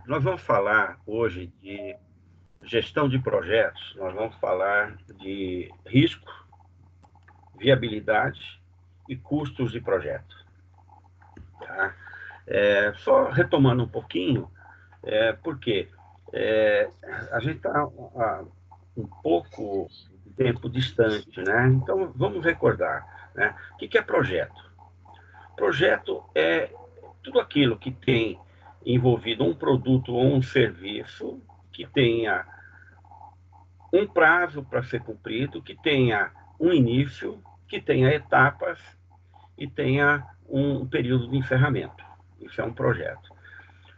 Nós vamos falar hoje de gestão de projetos, nós vamos falar de risco, viabilidade e custos de projeto. Tá? Só retomando um pouquinho, porque é, a gente está um pouco de tempo distante, né? Então vamos recordar, né? O que é projeto? Projeto é tudo aquilo que tem envolvido um produto ou um serviço que tenha um prazo para ser cumprido, que tenha um início, que tenha etapas e tenha um período de encerramento. Isso é um projeto.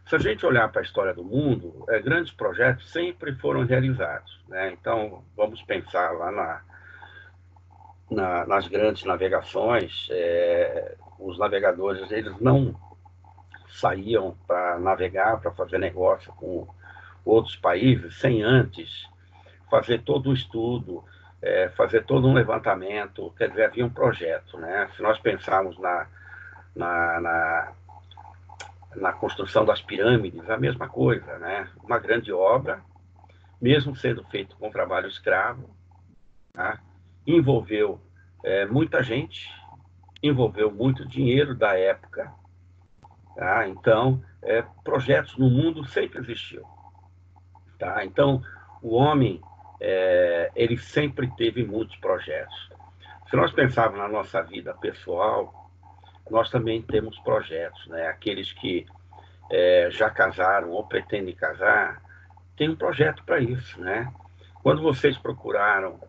Se a gente olhar para a história do mundo, grandes projetos sempre foram realizados, né? Então, vamos pensar lá nas grandes navegações, os navegadores eles não saíam para navegar, para fazer negócio com outros países, sem antes fazer todo o estudo, fazer todo um levantamento, quer dizer, havia um projeto, né? Se nós pensarmos na, na, na construção das pirâmides, a mesma coisa, né? Uma grande obra, mesmo sendo feito com trabalho escravo, tá? Envolveu muita gente, envolveu muito dinheiro da época, tá? Então, projetos no mundo sempre existiu, tá? Então, o homem, ele sempre teve muitos projetos. Se nós pensarmos na nossa vida pessoal, nós também temos projetos, né? Aqueles que já casaram ou pretendem casar, tem um projeto para isso, né? Quando vocês procuraram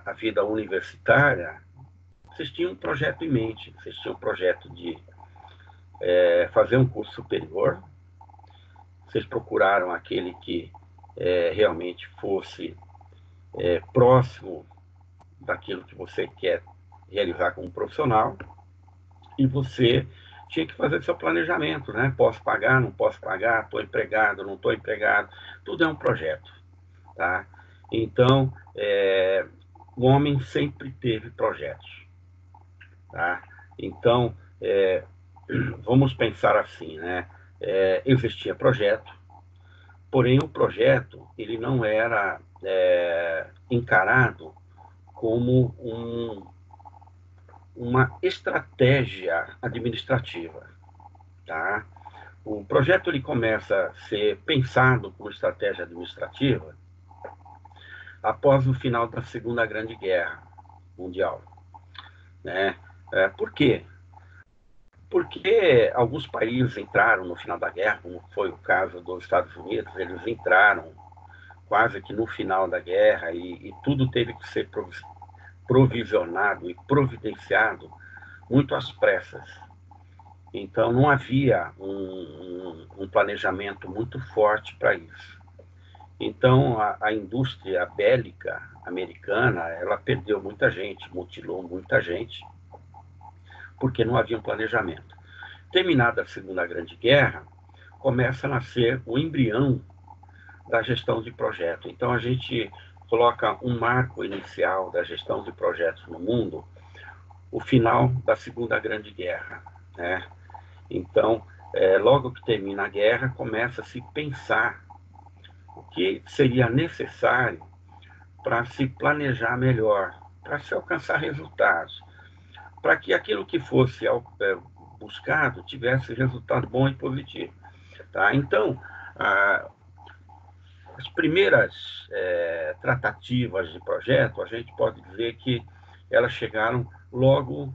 a vida universitária, vocês tinham um projeto em mente, vocês tinham um projeto de fazer um curso superior, vocês procuraram aquele que realmente fosse próximo daquilo que você quer realizar como profissional, e você tinha que fazer seu planejamento, né? Posso pagar, não posso pagar, estou empregado, não estou empregado, tudo é um projeto, tá? Então, o homem sempre teve projetos, tá? Então, vamos pensar assim, né? Existia projeto, porém o projeto ele não era encarado como uma estratégia administrativa, tá? O projeto ele começa a ser pensado como estratégia administrativa após o final da Segunda Grande Guerra Mundial, né? Por quê? Porque alguns países entraram no final da guerra, como foi o caso dos Estados Unidos, eles entraram quase que no final da guerra e tudo teve que ser provisionado e providenciado muito às pressas. Então não havia um planejamento muito forte para isso. Então a indústria bélica americana ela perdeu muita gente, mutilou muita gente, porque não havia um planejamento. Terminada a Segunda Grande Guerra, começa a nascer o embrião da gestão de projeto. Então a gente coloca um marco inicial da gestão de projetos no mundo, o final da Segunda Grande Guerra, né? Então, logo que termina a guerra, começa a se pensar o que seria necessário para se planejar melhor, para se alcançar resultados, para que aquilo que fosse buscado tivesse resultado bom e positivo. Tá? Então, as primeiras tratativas de projeto, a gente pode dizer que elas chegaram logo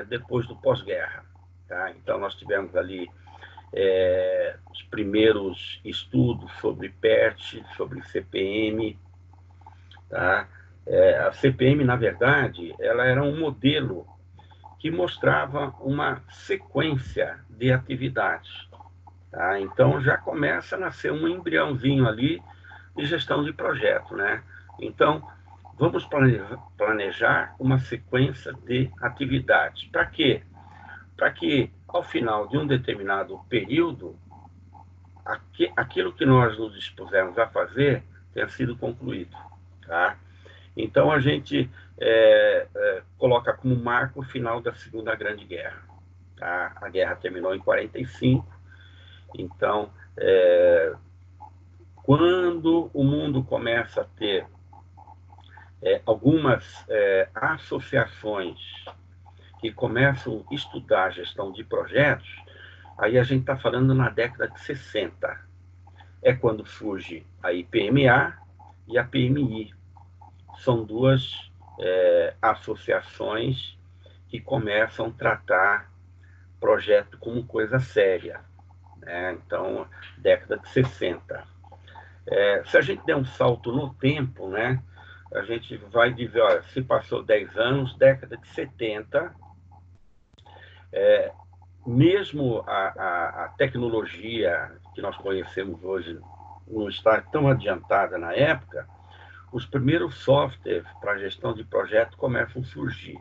depois do pós-guerra. Tá? Então, nós tivemos ali os primeiros estudos sobre PERT, sobre CPM. Tá? A CPM, na verdade, ela era um modelo que mostrava uma sequência de atividades. Tá? Então já começa a nascer um embriãozinho ali de gestão de projeto, né? Então vamos planejar uma sequência de atividades. Para quê? Para que ao final de um determinado período aquilo que nós nos dispusemos a fazer tenha sido concluído, tá? Então a gente coloca como marco o final da Segunda Grande Guerra. Tá? A guerra terminou em 45 Então, quando o mundo começa a ter algumas associações que começam a estudar a gestão de projetos, aí a gente está falando na década de 60. É quando surge a IPMA e a PMI. São duas associações que começam a tratar projeto como coisa séria, né? Então, década de 60. Se a gente der um salto no tempo, né, a gente vai dizer, olha, se passou 10 anos, década de 70, mesmo a tecnologia que nós conhecemos hoje não está tão adiantada na época, os primeiros softwares para gestão de projeto começam a surgir,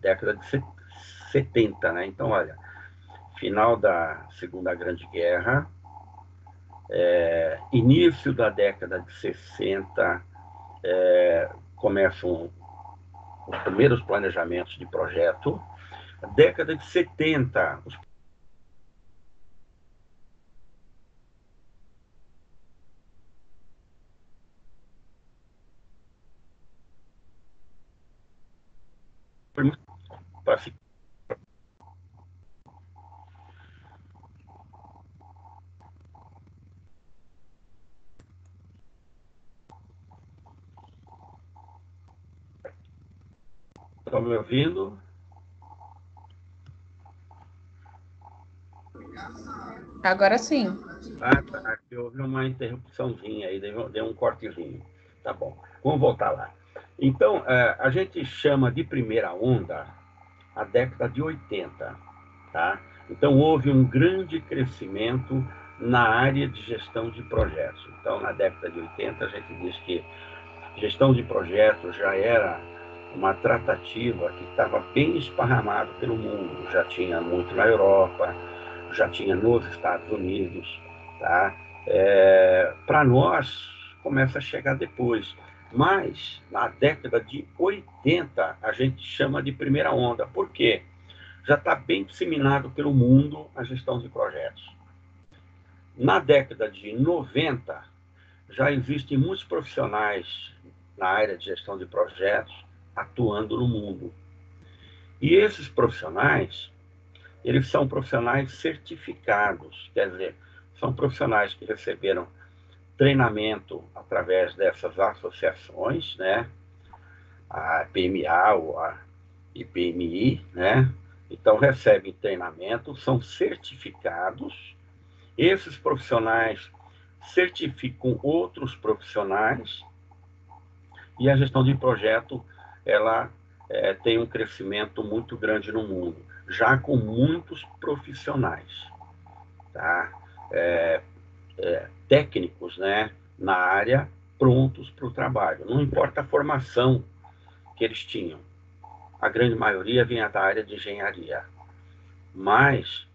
década de 70, né? Então, olha, final da Segunda Grande Guerra, início da década de 60, começam os primeiros planejamentos de projeto. Década de 70, os primeiros para se... Estão me ouvindo? Agora sim. Tá. Aqui houve uma interrupçãozinha aí, deu um cortezinho. Tá bom, vamos voltar lá. Então, a gente chama de primeira onda a década de 80, tá? Então, houve um grande crescimento na área de gestão de projetos. Então, na década de 80, a gente diz que gestão de projetos já era uma tratativa que estava bem esparramado pelo mundo. Já tinha muito na Europa, já tinha nos Estados Unidos, tá? Para nós, começa a chegar depois. Mas, na década de 80, a gente chama de primeira onda. Por quê? Já está bem disseminado pelo mundo a gestão de projetos. Na década de 90, já existem muitos profissionais na área de gestão de projetos atuando no mundo. E esses profissionais, eles são profissionais certificados, quer dizer, são profissionais que receberam treinamento através dessas associações, né? A PMA ou a IPMI, né? Então, recebem treinamento, são certificados. Esses profissionais certificam outros profissionais e a gestão de projeto, ela tem um crescimento muito grande no mundo, já com muitos profissionais, tá? Técnicos, né, na área, prontos para o trabalho. Não importa a formação que eles tinham. A grande maioria vinha da área de engenharia. Mas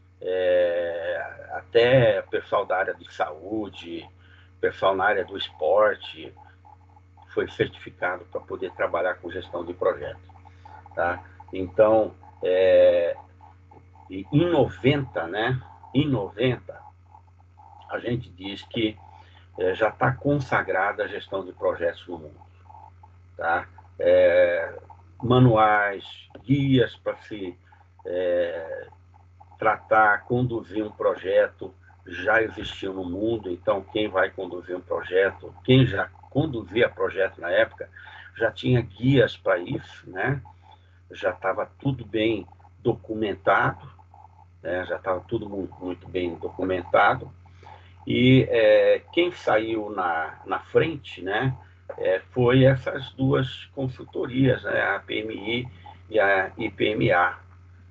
até pessoal da área de saúde, pessoal na área do esporte, foi certificado para poder trabalhar com gestão de projetos. Tá? Então, em 90, né? Em 90, a gente diz que já está consagrada a gestão de projetos no mundo. Tá? Manuais, guias para se tratar, conduzir um projeto já existiam no mundo, então quem vai conduzir um projeto, quem já conduzia projeto na época, já tinha guias para isso, né? Já estava tudo bem documentado, né? Já estava tudo muito bem documentado, e quem saiu na frente, né, foi essas duas consultorias, né, a PMI e a IPMA.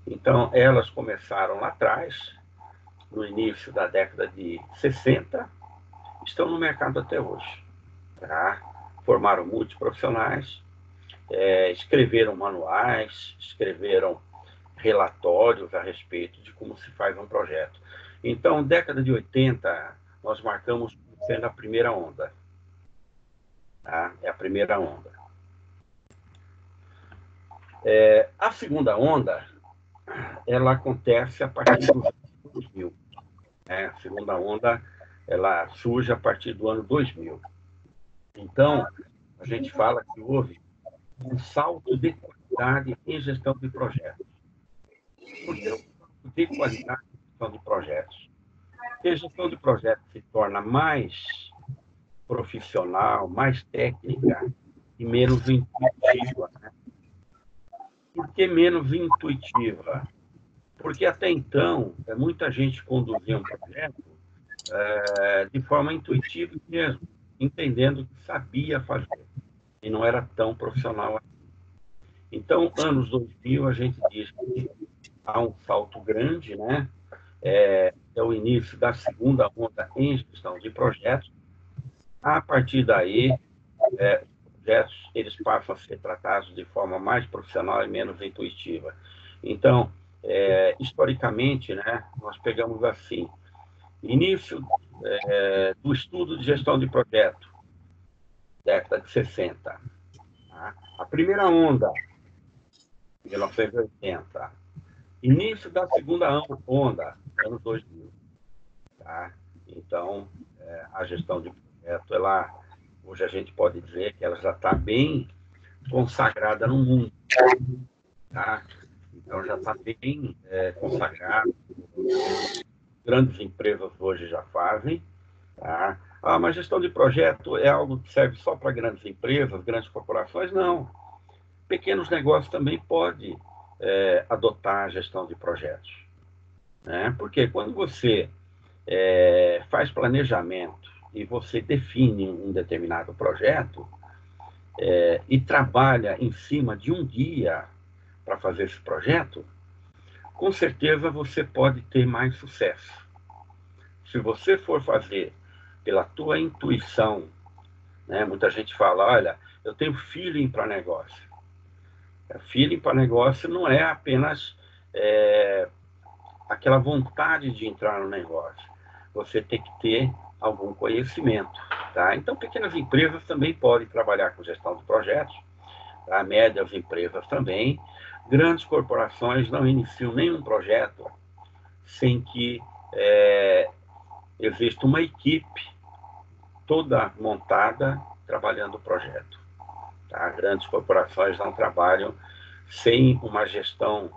Então, elas começaram lá atrás, no início da década de 60, estão no mercado até hoje. Tá? Formaram muitos profissionais, escreveram manuais, escreveram relatórios a respeito de como se faz um projeto. Então, década de 80, nós marcamos sendo a primeira onda. Tá? É a primeira onda. A segunda onda, ela acontece a partir dos anos 2000. né? A segunda onda, ela surge a partir do ano 2000. Então, a gente fala que houve um salto de qualidade em gestão de projetos. Por que o salto de qualidade em gestão de projetos? Porque a gestão de projetos se torna mais profissional, mais técnica e menos intuitiva. Por que menos intuitiva? Porque até então, muita gente conduzia um projeto de forma intuitiva mesmo, entendendo que sabia fazer, e não era tão profissional assim. Então, anos 2000, a gente diz que há um salto grande, né? É o início da segunda onda em gestão de projetos. A partir daí, os projetos eles passam a ser tratados de forma mais profissional e menos intuitiva. Então, historicamente, né, nós pegamos assim, início do estudo de gestão de projeto, década de 60. Tá? A primeira onda, 1980. Início da segunda onda, anos 2000. Tá? Então, a gestão de projeto, hoje a gente pode dizer que ela já está bem consagrada no mundo. Tá? Então, já está bem consagrada. Grandes empresas hoje já fazem. Tá? Ah, mas gestão de projeto é algo que serve só para grandes empresas, grandes corporações? Não. Pequenos negócios também podem adotar a gestão de projetos. Né? Porque quando você faz planejamento e você define um determinado projeto e trabalha em cima de um dia para fazer esse projeto, com certeza você pode ter mais sucesso. Se você for fazer pela tua intuição, né? Muita gente fala, olha, eu tenho feeling para negócio. Feeling para negócio não é apenas aquela vontade de entrar no negócio. Você tem que ter algum conhecimento. Tá? Então, pequenas empresas também podem trabalhar com gestão de projetos, tá? Médias empresas também. Grandes corporações não iniciam nenhum projeto sem que exista uma equipe toda montada trabalhando o projeto. Tá? Grandes corporações não trabalham sem uma gestão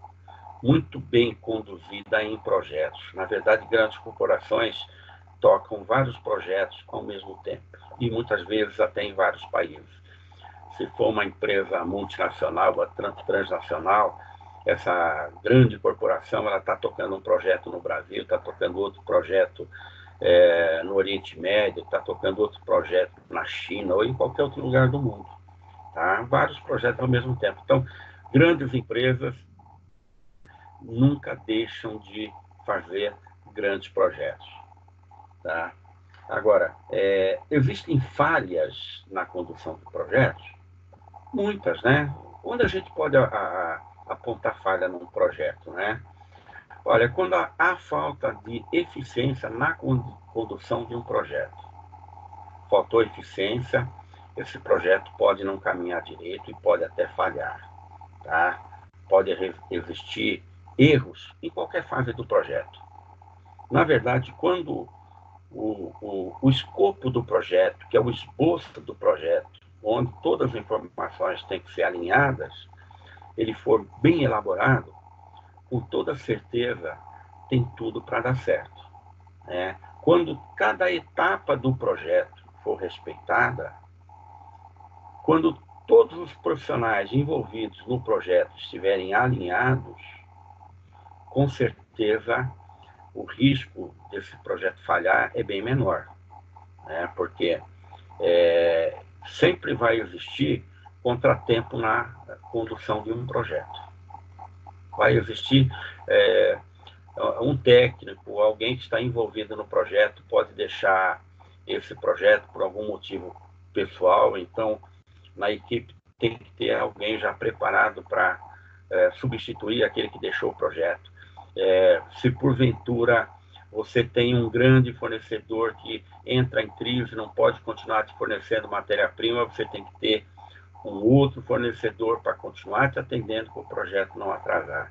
muito bem conduzida em projetos. Na verdade, grandes corporações tocam vários projetos ao mesmo tempo, e muitas vezes até em vários países. Se for uma empresa multinacional ou transnacional, essa grande corporação ela está tocando um projeto no Brasil, está tocando outro projeto no Oriente Médio, está tocando outro projeto na China ou em qualquer outro lugar do mundo. Tá? Vários projetos ao mesmo tempo. Então, grandes empresas nunca deixam de fazer grandes projetos. Tá? Agora, existem falhas na condução de projetos? Muitas, né? Onde a gente pode apontar falha num projeto, né? Olha, quando há falta de eficiência na condução de um projeto. Faltou eficiência, esse projeto pode não caminhar direito e pode até falhar. Tá? Pode existir erros em qualquer fase do projeto. Na verdade, quando o escopo do projeto, que é o esboço do projeto, onde todas as informações têm que ser alinhadas, ele for bem elaborado, com toda certeza tem tudo para dar certo. Né? Quando cada etapa do projeto for respeitada, quando todos os profissionais envolvidos no projeto estiverem alinhados, com certeza o risco desse projeto falhar é bem menor, né? Porque sempre vai existir contratempo na condução de um projeto. Vai existir um técnico, alguém que está envolvido no projeto pode deixar esse projeto por algum motivo pessoal, então na equipe tem que ter alguém já preparado para substituir aquele que deixou o projeto. Se porventura você tem um grande fornecedor que entra em crise, não pode continuar te fornecendo matéria-prima, você tem que ter um outro fornecedor para continuar te atendendo para o projeto não atrasar.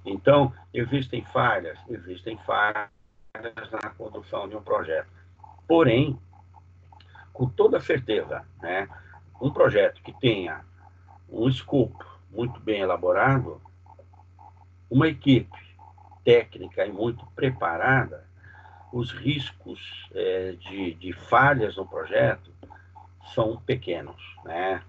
Então, existem falhas, na condução de um projeto. Porém, com toda certeza, né, um projeto que tenha um escopo muito bem elaborado, uma equipe técnica e muito preparada, os riscos de falhas no projeto são pequenos, né?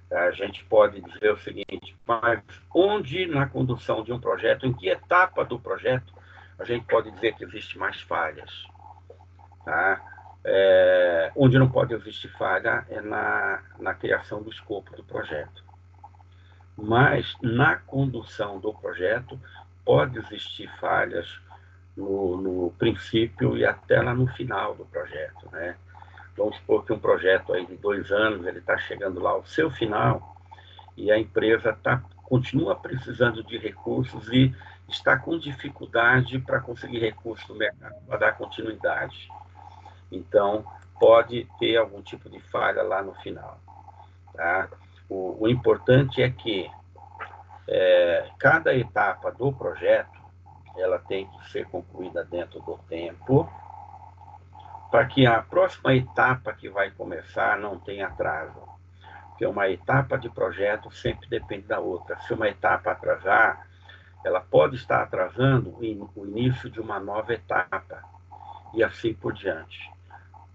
A gente pode dizer o seguinte, mas onde na condução de um projeto, em que etapa do projeto, a gente pode dizer que existe mais falhas, tá? Onde não pode existir falha é na criação do escopo do projeto. Mas na condução do projeto pode existir falhas no princípio e até lá no final do projeto, né? Vamos supor que um projeto aí de 2 anos, ele está chegando lá ao seu final e a empresa continua precisando de recursos e está com dificuldade para conseguir recursos no mercado para dar continuidade. Então, pode ter algum tipo de falha lá no final, tá? O importante é que cada etapa do projeto ela tem que ser concluída dentro do tempo, para que a próxima etapa que vai começar não tenha atraso. Porque uma etapa de projeto sempre depende da outra. Se uma etapa atrasar, ela pode estar atrasando o início de uma nova etapa, e assim por diante.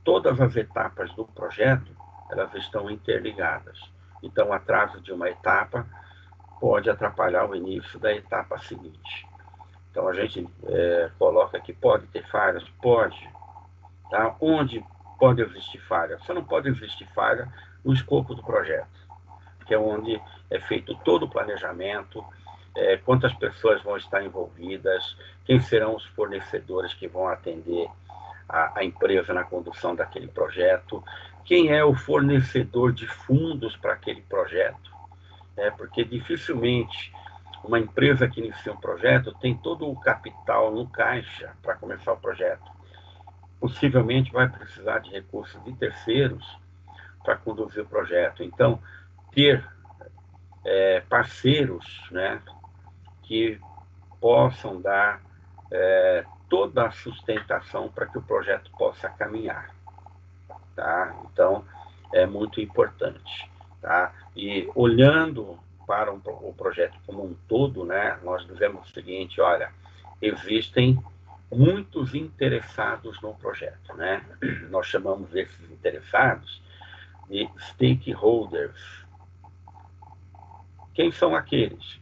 Todas as etapas do projeto, elas estão interligadas. Então, o atraso de uma etapa pode atrapalhar o início da etapa seguinte. Então, a gente coloca que pode ter falhas? Pode. Tá? Onde pode existir falha? Só não pode existir falha no escopo do projeto, que é onde é feito todo o planejamento, quantas pessoas vão estar envolvidas, quem serão os fornecedores que vão atender a empresa na condução daquele projeto, quem é o fornecedor de fundos para aquele projeto, porque dificilmente uma empresa que inicia um projeto tem todo o capital no caixa para começar o projeto. Possivelmente vai precisar de recursos de terceiros para conduzir o projeto. Então, ter parceiros, né, que possam dar toda a sustentação para que o projeto possa caminhar, tá? Então, é muito importante, tá? E olhando para o projeto como um todo, né, nós dizemos o seguinte, olha, existem muitos interessados no projeto, né? Nós chamamos esses interessados de stakeholders. Quem são aqueles?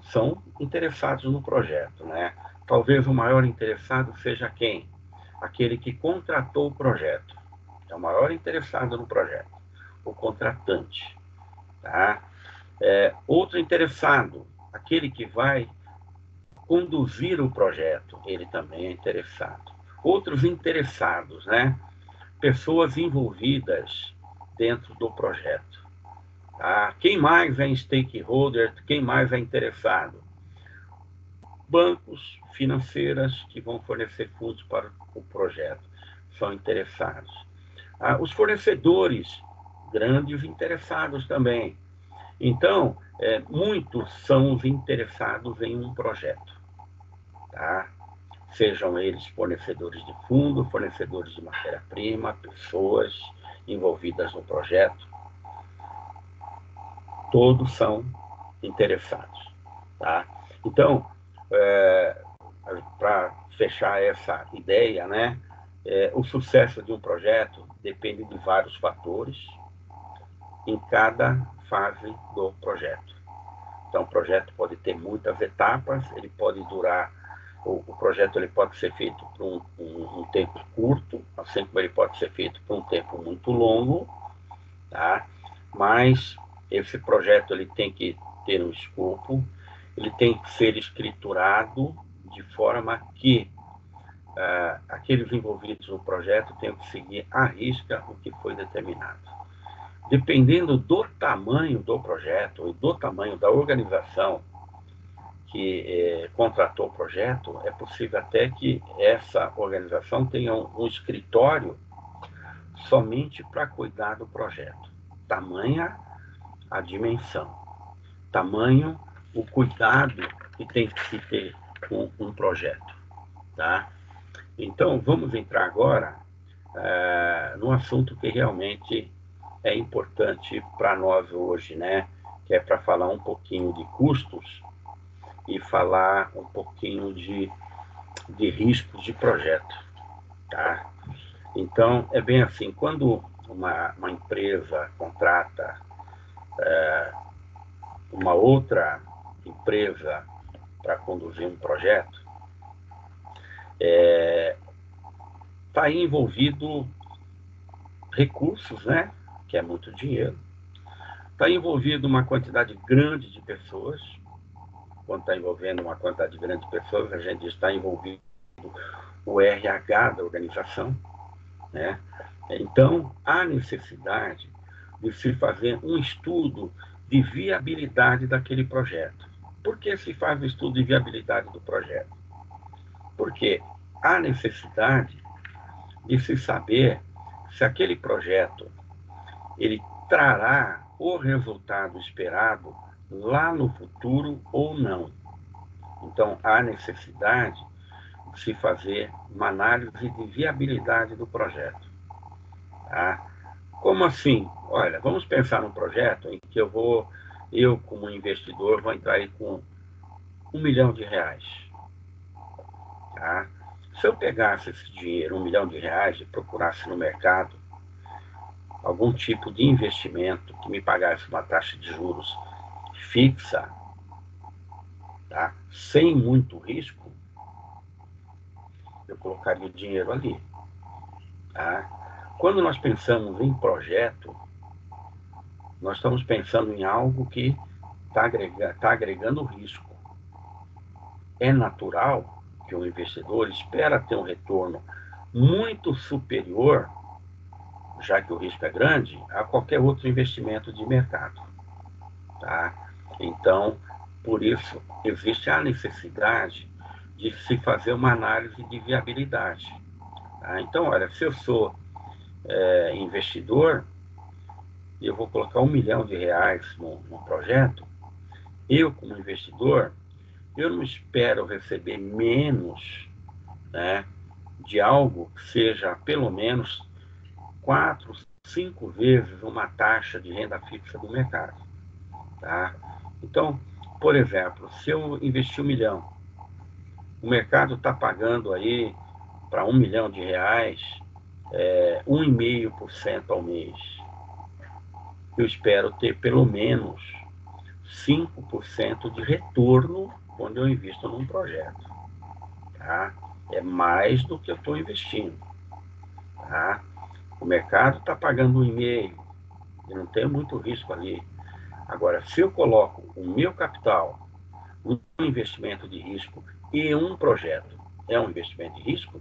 São interessados no projeto, né? Talvez o maior interessado seja quem? Aquele que contratou o projeto. É o maior interessado no projeto, o contratante, tá? Outro interessado, aquele que vai conduzir o projeto, ele também é interessado. Outros interessados, né? Pessoas envolvidas dentro do projeto. Tá? Quem mais é stakeholder? Quem mais é interessado? Bancos, financeiras que vão fornecer fundos para o projeto são interessados. Os fornecedores, grandes interessados também. Então, muitos são os interessados em um projeto, tá? Sejam eles fornecedores de fundo, fornecedores de matéria-prima, pessoas envolvidas no projeto, todos são interessados, tá? Então, para fechar essa ideia, né, o sucesso de um projeto depende de vários fatores em cada fase do projeto. Então, o projeto pode ter muitas etapas, ele pode durar, o projeto ele pode ser feito por um tempo curto, assim como ele pode ser feito por um tempo muito longo, tá? Mas esse projeto ele tem que ter um escopo, ele tem que ser escriturado de forma que aqueles envolvidos no projeto tenham que seguir à risca o que foi determinado. Dependendo do tamanho do projeto e do tamanho da organização que contratou o projeto, é possível até que essa organização tenha um escritório somente para cuidar do projeto. Tamanha a dimensão, tamanho o cuidado que tem que se ter com um projeto, tá? Então, vamos entrar agora num assunto que realmente é importante para nós hoje, né? Que é para falar um pouquinho de custos e falar um pouquinho de riscos de projeto, tá? Então, é bem assim, quando uma empresa contrata uma outra empresa para conduzir um projeto, está aí envolvido recursos, né? Que é muito dinheiro. Está envolvido uma quantidade grande de pessoas. Quando está envolvendo uma quantidade grande de pessoas, a gente está envolvido o RH da organização, né? Então, há necessidade de se fazer um estudo de viabilidade daquele projeto. Por que se faz o estudo de viabilidade do projeto? Porque há necessidade de se saber se aquele projeto ele trará o resultado esperado lá no futuro ou não. Então, há necessidade de se fazer uma análise de viabilidade do projeto. Tá? Como assim? Olha, vamos pensar num projeto em que eu como investidor, vou entrar aí com R$ 1 milhão. Tá? Se eu pegasse esse dinheiro, R$ 1 milhão, e procurasse no mercado algum tipo de investimento que me pagasse uma taxa de juros fixa, tá? Sem muito risco, eu colocaria o dinheiro ali. Tá? Quando nós pensamos em projeto, nós estamos pensando em algo que está agregando risco. É natural que o investidor espera ter um retorno muito superior, já que o risco é grande, a qualquer outro investimento de mercado. Tá? Então, por isso, existe a necessidade de se fazer uma análise de viabilidade. Tá? Então, olha, se eu sou investidor e eu vou colocar R$ 1 milhão no projeto, eu, como investidor, eu não espero receber menos, né, de algo que seja pelo menos 4, 5 vezes uma taxa de renda fixa do mercado. Tá? Então, por exemplo, se eu investir R$ 1 milhão, o mercado está pagando aí para R$ 1 milhão 1,5% ao mês. Eu espero ter pelo menos 5% de retorno quando eu invisto num projeto. Tá? É mais do que eu estou investindo. Tá? O mercado está pagando 1,5%, e não tem muito risco ali. Agora, se eu coloco o meu capital, um investimento de risco e um projeto é um investimento de risco,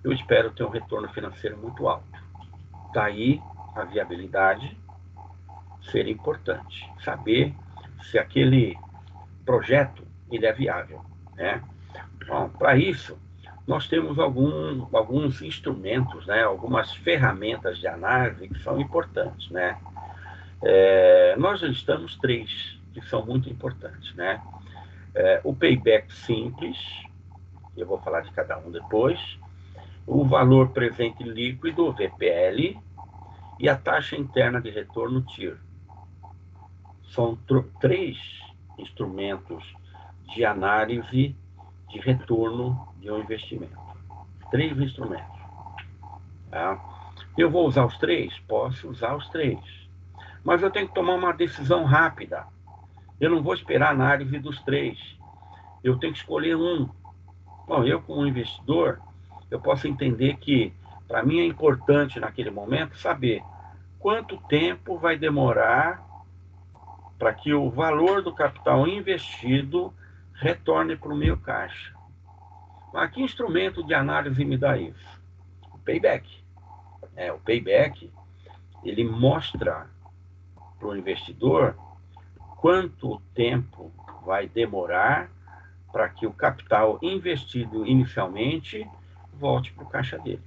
eu espero ter um retorno financeiro muito alto. Daí a viabilidade ser importante. Saber se aquele projeto ele é viável, né? Bom, para isso, nós temos alguns instrumentos, né? Algumas ferramentas de análise que são importantes, né? Nós listamos 3 que são muito importantes, né? O payback simples, eu vou falar de cada um depois, o valor presente líquido, o VPL, e a taxa interna de retorno, TIR. São 3 instrumentos de análise de retorno de um investimento. 3 instrumentos. Tá? Eu vou usar os 3? Posso usar os 3. Mas eu tenho que tomar uma decisão rápida. Eu não vou esperar a análise dos 3. Eu tenho que escolher um. Bom, eu como investidor, eu posso entender que, para mim, é importante naquele momento saber quanto tempo vai demorar para que o valor do capital investido retorne para o meu caixa. Mas que instrumento de análise me dá isso? O payback. O payback, ele mostra para o investidor quanto tempo vai demorar para que o capital investido inicialmente volte para o caixa dele.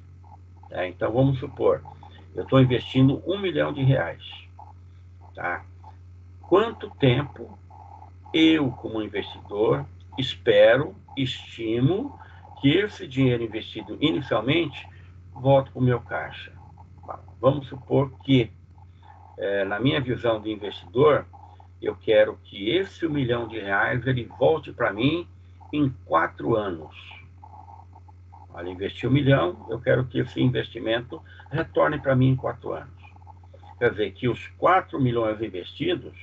Então, vamos supor, eu estou investindo R$ 1 milhão. Tá? Quanto tempo eu, como investidor, estimo que que esse dinheiro investido inicialmente volta para o meu caixa. Vamos supor que, na minha visão de investidor, eu quero que esse R$ 1 milhão ele volte para mim em 4 anos. Olha, investir R$ 1 milhão, eu quero que esse investimento retorne para mim em 4 anos. Quer dizer, que os 4 milhões investidos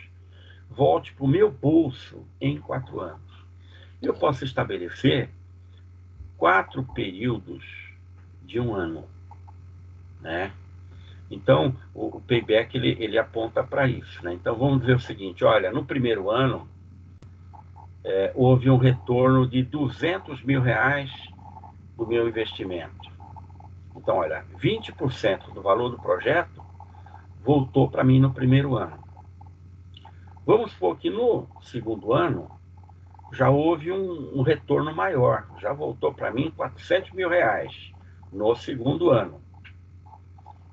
volte para o meu bolso em 4 anos. Eu posso estabelecer 4 períodos de 1 ano, né? Então, o payback, ele aponta para isso, né? Então, vamos dizer o seguinte, olha, no primeiro ano, houve um retorno de R$ 200 mil do meu investimento. Então, olha, 20% do valor do projeto voltou para mim no primeiro ano. Vamos supor que no segundo ano, já houve um retorno maior, já voltou para mim R$ 400 mil no segundo ano.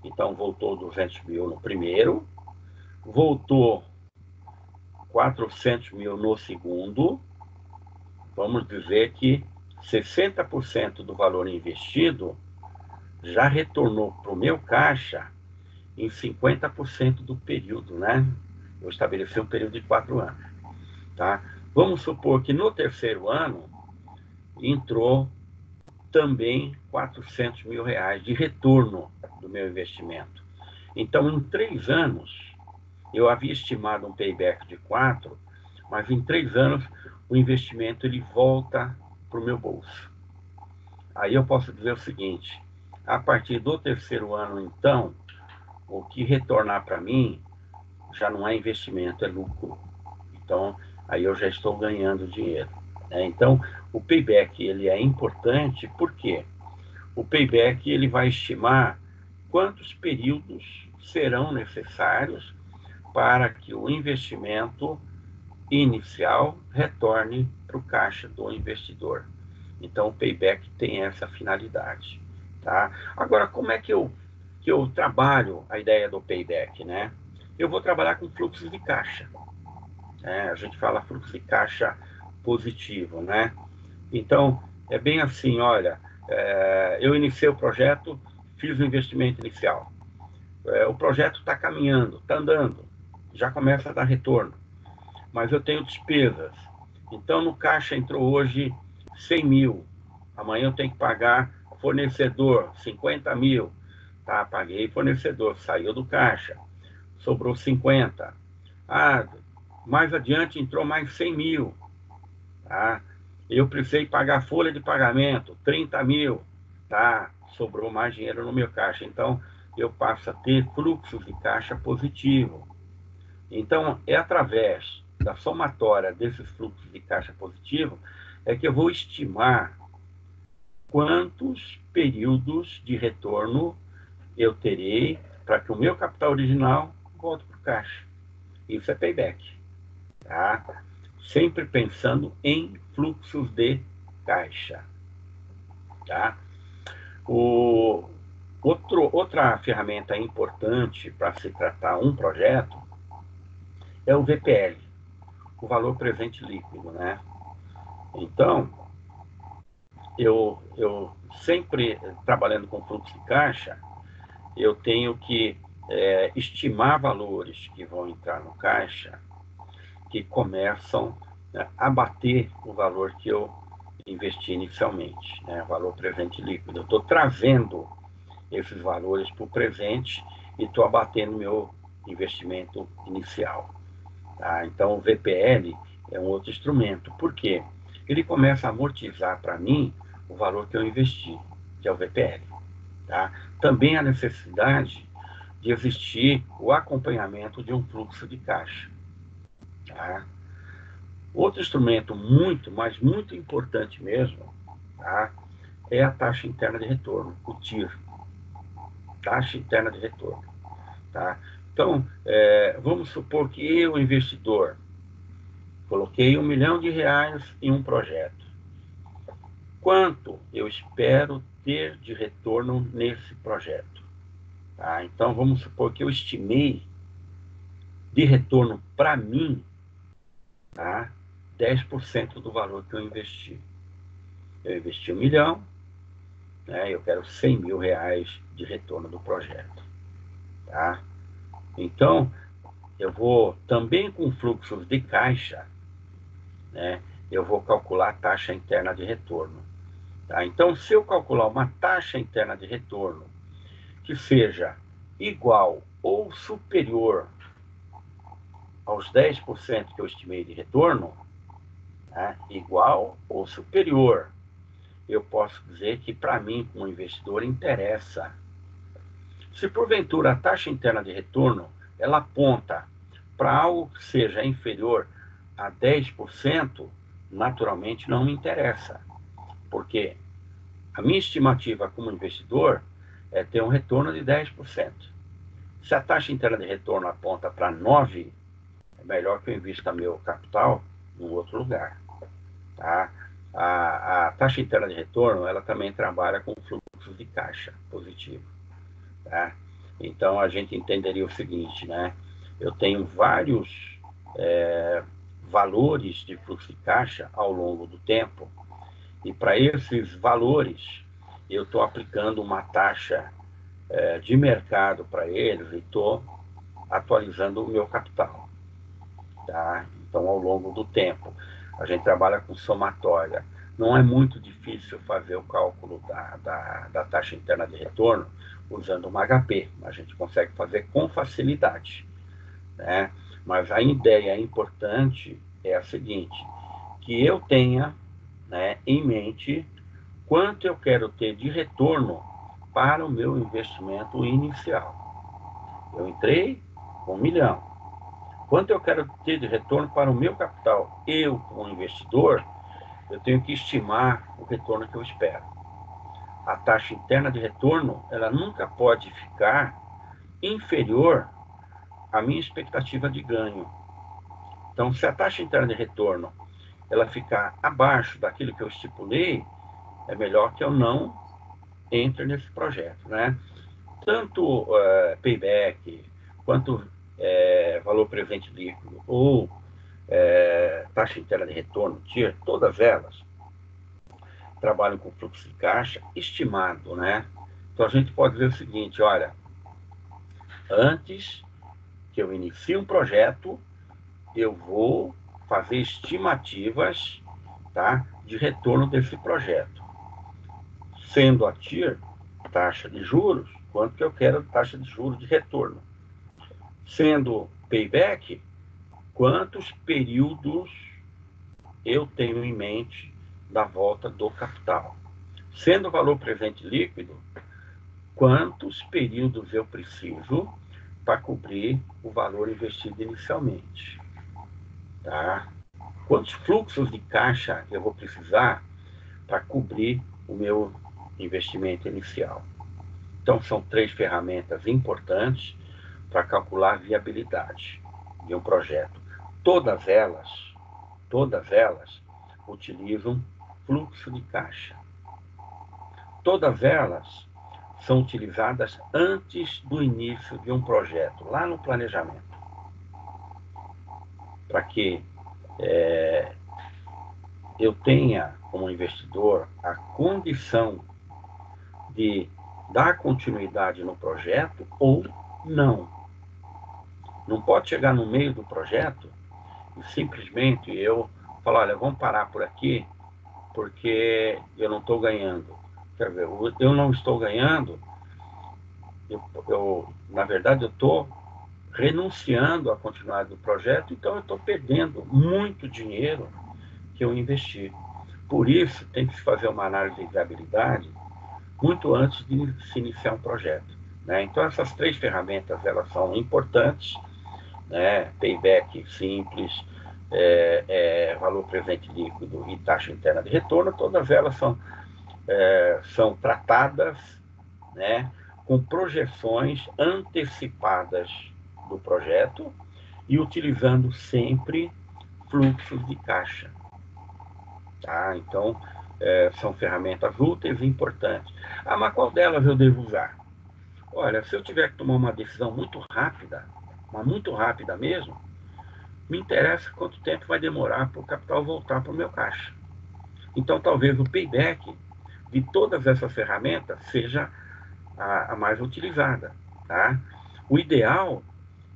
Então, voltou 200 mil no primeiro, voltou 400 mil no segundo. Vamos dizer que 60% do valor investido já retornou para o meu caixa em 50% do período, né? Eu estabeleci um período de 4 anos, tá? Vamos supor que no terceiro ano entrou também R$ 400 mil de retorno do meu investimento. Então, em 3 anos, eu havia estimado um payback de 4, mas em 3 anos o investimento ele volta para o meu bolso. Aí eu posso dizer o seguinte, a partir do terceiro ano, então, o que retornar para mim já não é investimento, é lucro. Então, aí eu já estou ganhando dinheiro, né? Então, o payback ele é importante porque o payback ele vai estimar quantos períodos serão necessários para que o investimento inicial retorne para o caixa do investidor. Então, o payback tem essa finalidade, tá? Agora, como é que eu trabalho a ideia do payback, né? Eu vou trabalhar com fluxos de caixa, né? A gente fala fluxo de caixa positivo, né? Então, é bem assim, olha, eu iniciei o projeto, fiz o investimento inicial. O projeto está caminhando, está andando, já começa a dar retorno. Mas eu tenho despesas. Então, no caixa entrou hoje 100 mil. Amanhã eu tenho que pagar fornecedor, 50 mil. Tá, paguei fornecedor, saiu do caixa. Sobrou 50. Mais adiante entrou mais 100 mil. Tá? Eu precisei pagar folha de pagamento, 30 mil. Tá? Sobrou mais dinheiro no meu caixa. Então, eu passo a ter fluxo de caixa positivo. Então, é através da somatória desses fluxos de caixa positivo é que eu vou estimar quantos períodos de retorno eu terei para que o meu capital original volte para o caixa. Isso é payback, tá? Sempre pensando em fluxos de caixa, tá? Outra ferramenta importante para se tratar um projeto é o VPL, o valor presente líquido, né? Então, eu sempre trabalhando com fluxo de caixa, eu tenho que estimar valores que vão entrar no caixa que começam, né, a bater o valor que eu investi inicialmente, né, valor presente líquido. Eu estou trazendo esses valores para o presente e estou abatendo meu investimento inicial. Tá? Então, o VPL é um outro instrumento. Por quê? Ele começa a amortizar para mim o valor que eu investi, que é o VPL. Tá? Também a necessidade de existir o acompanhamento de um fluxo de caixa. Tá? Outro instrumento muito, mas muito importante mesmo, tá? É a taxa interna de retorno, o TIR, taxa interna de retorno. Tá? Então, vamos supor que eu, investidor, coloquei R$ 1 milhão em um projeto. Quanto eu espero ter de retorno nesse projeto? Tá? Então, vamos supor que eu estimei de retorno para mim, tá? 10% do valor que eu investi. Eu investi 1 milhão, né? Eu quero 100 mil reais de retorno do projeto, tá? Então, eu vou também com fluxos de caixa, né? Eu vou calcular a taxa interna de retorno, tá? Então, se eu calcular uma taxa interna de retorno que seja igual ou superior aos 10% que eu estimei de retorno, né? Igual ou superior, eu posso dizer que para mim, como investidor, interessa. Se porventura a taxa interna de retorno ela aponta para algo que seja inferior a 10%, naturalmente não me interessa, porque a minha estimativa como investidor é ter um retorno de 10%. Se a taxa interna de retorno aponta para 9%, é melhor que eu invista meu capital em outro lugar, tá? A taxa interna de retorno ela também trabalha com fluxo de caixa positivo, tá? Então a gente entenderia o seguinte, né? Eu tenho vários valores de fluxo de caixa ao longo do tempo, e para esses valores eu estou aplicando uma taxa de mercado para eles e estou atualizando o meu capital, tá? Então ao longo do tempo a gente trabalha com somatória. Não é muito difícil fazer o cálculo da taxa interna de retorno usando uma HP. A gente consegue fazer com facilidade, né? Mas a ideia importante é a seguinte, que eu tenha, né, em mente quanto eu quero ter de retorno para o meu investimento inicial. Eu entrei com 1 milhão. Quanto eu quero ter de retorno para o meu capital? Eu, como investidor, eu tenho que estimar o retorno que eu espero. A taxa interna de retorno, ela nunca pode ficar inferior à minha expectativa de ganho. Então, se a taxa interna de retorno ela ficar abaixo daquilo que eu estipulei, é melhor que eu não entre nesse projeto, né? Tanto payback, quanto valor presente líquido, ou taxa interna de retorno, TIR, todas elas trabalham com fluxo de caixa estimado, né? Então a gente pode dizer o seguinte, olha, antes que eu inicie um projeto, eu vou fazer estimativas, tá, de retorno desse projeto. Sendo a TIR, taxa de juros, quanto que eu quero de taxa de juros de retorno. Sendo payback, quantos períodos eu tenho em mente da volta do capital. Sendo valor presente líquido, quantos períodos eu preciso para cobrir o valor investido inicialmente, tá? Quantos fluxos de caixa eu vou precisar para cobrir o meu investimento inicial. Então, são 3 ferramentas importantes para calcular a viabilidade de um projeto. Todas elas utilizam fluxo de caixa. Todas elas são utilizadas antes do início de um projeto, lá no planejamento, para que eu tenha, como investidor, a condição de dar continuidade no projeto ou não. Não pode chegar no meio do projeto e simplesmente eu falar, olha, vamos parar por aqui porque eu não estou ganhando. Quer ver, eu não estou ganhando, na verdade, eu estou renunciando à continuidade do projeto, então eu estou perdendo muito dinheiro que eu investi. Por isso, tem que se fazer uma análise de viabilidade muito antes de se iniciar um projeto, né? Então, essas 3 ferramentas, elas são importantes, né? Payback simples, valor presente líquido e taxa interna de retorno, todas elas são tratadas, né, com projeções antecipadas do projeto e utilizando sempre fluxos de caixa, tá? Então, são ferramentas úteis e importantes. Ah, mas qual delas eu devo usar? Olha, se eu tiver que tomar uma decisão muito rápida, mas muito rápida mesmo, me interessa quanto tempo vai demorar para o capital voltar para o meu caixa. Então, talvez o payback de todas essas ferramentas seja a mais utilizada, tá? O ideal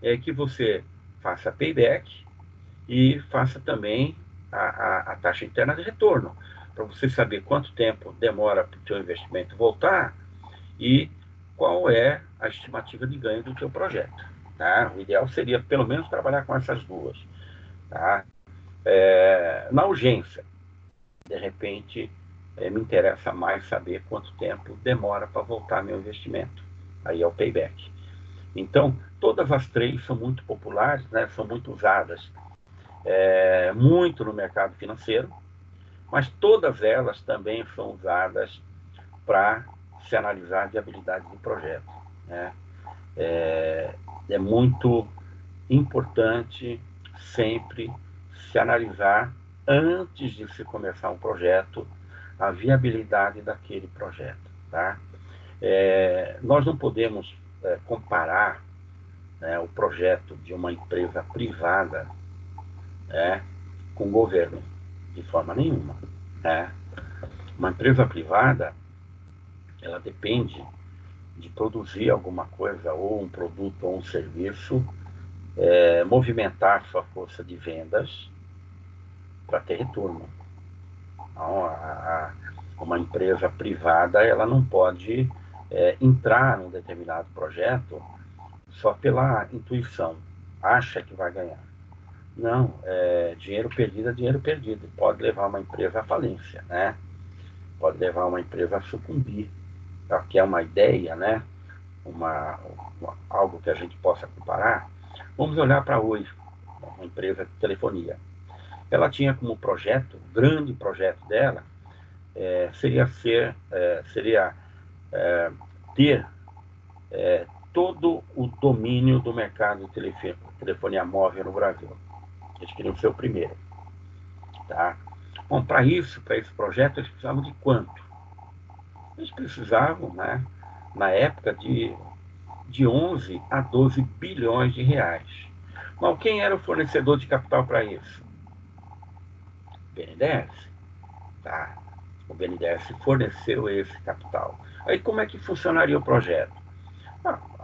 é que você faça payback e faça também a taxa interna de retorno, para você saber quanto tempo demora para o seu investimento voltar e qual é a estimativa de ganho do seu projeto. Tá? O ideal seria, pelo menos, trabalhar com essas duas. Tá? Na urgência, de repente, me interessa mais saber quanto tempo demora para voltar meu investimento. Aí é o payback. Então, todas as três são muito populares, né? São muito usadas muito no mercado financeiro, mas todas elas também são usadas para se analisar a viabilidade do projeto. Né? É muito importante sempre se analisar, antes de se começar um projeto, a viabilidade daquele projeto. Tá? Nós não podemos comparar, né, o projeto de uma empresa privada, né, com o governo, de forma nenhuma. Né? Uma empresa privada, ela depende de produzir alguma coisa, ou um produto ou um serviço, movimentar sua força de vendas para ter retorno. Então, uma empresa privada, ela não pode entrar num determinado projeto só pela intuição, acha que vai ganhar. Não, dinheiro perdido é dinheiro perdido. Pode levar uma empresa à falência, né? Pode levar uma empresa a sucumbir. Que é uma ideia, né? Algo que a gente possa comparar. Vamos olhar para hoje, uma empresa de telefonia. Ela tinha como projeto, o grande projeto dela, seria ter todo o domínio do mercado de telefonia móvel no Brasil. Eles queriam ser o primeiro. Tá? Bom, para esse projeto, eles precisavam de quanto? Eles precisavam, né, na época, de 11 a 12 bilhões de reais. Mas quem era o fornecedor de capital para isso? O BNDES. Tá? O BNDES forneceu esse capital. Aí como é que funcionaria o projeto?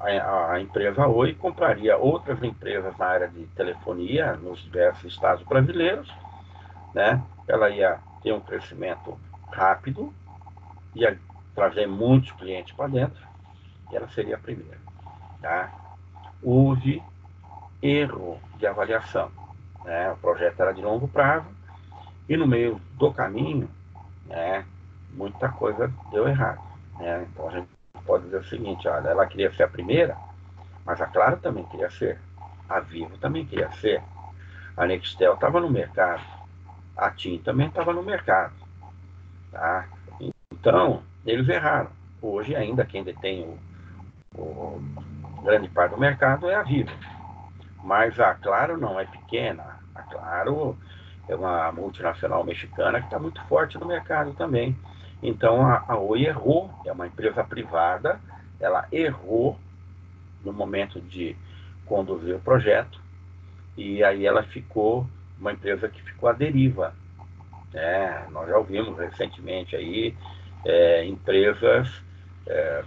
A empresa Oi compraria outras empresas na área de telefonia nos diversos estados brasileiros, né? Ela ia ter um crescimento rápido, ia trazer muitos clientes para dentro, e ela seria a primeira. Tá? Houve erro de avaliação. Né? O projeto era de longo prazo, e no meio do caminho, né, muita coisa deu errado. Né? Então a gente pode dizer o seguinte: olha, ela queria ser a primeira, mas a Claro também queria ser, a Vivo também queria ser, a Nextel estava no mercado, a TIM também estava no mercado. Tá? Então, eles erraram. Hoje ainda quem detém o grande parte do mercado é a Vivo. Mas a Claro não é pequena. A Claro é uma multinacional mexicana que está muito forte no mercado também. Então a Oi errou, é uma empresa privada, ela errou no momento de conduzir o projeto, e aí ela ficou uma empresa que ficou à deriva. Nós já ouvimos recentemente aí empresas,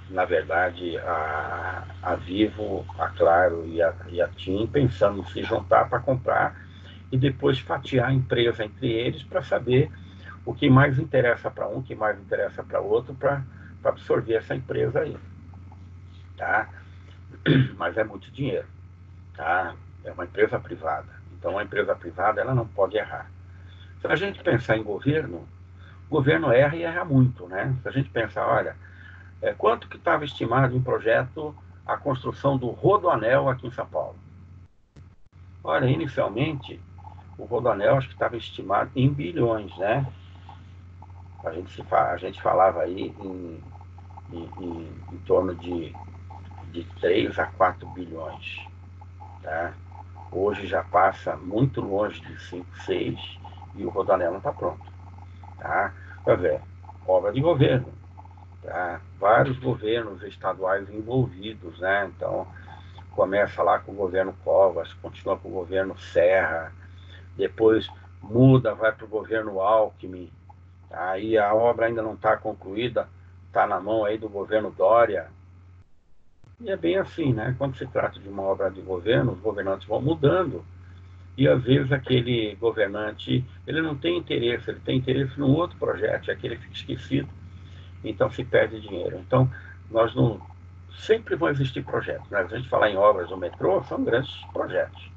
na verdade, a Vivo, a Claro e a TIM pensando em se juntar para comprar e depois fatiar a empresa entre eles para saber o que mais interessa para um, o que mais interessa para outro, para absorver essa empresa aí. Tá? Mas é muito dinheiro. Tá? É uma empresa privada. Então, a empresa privada ela não pode errar. Se a gente pensar em governo, o governo erra e erra muito. Né? Se a gente pensar, olha, quanto que estava estimado em projeto a construção do Rodoanel aqui em São Paulo? Olha, inicialmente, o Rodoanel acho que estava estimado em bilhões, né? A gente falava aí em torno de 3 a 4 bilhões. Tá? Hoje já passa muito longe de 5, 6 e o Rodoanel não está pronto. Tá? Quer ver, obra de governo. Tá? Vários governos estaduais envolvidos, né? Então, começa lá com o governo Covas, continua com o governo Serra, depois muda, vai para o governo Alckmin, Aí a obra ainda não está concluída, está na mão aí do governo Dória. E é bem assim, né? Quando se trata de uma obra de governo, os governantes vão mudando. E às vezes aquele governante, ele não tem interesse, ele tem interesse num outro projeto, e aquele fica esquecido, então se perde dinheiro. Então, nós não... Sempre vão existir projetos, né? Se a gente falar em obras do metrô, são grandes projetos,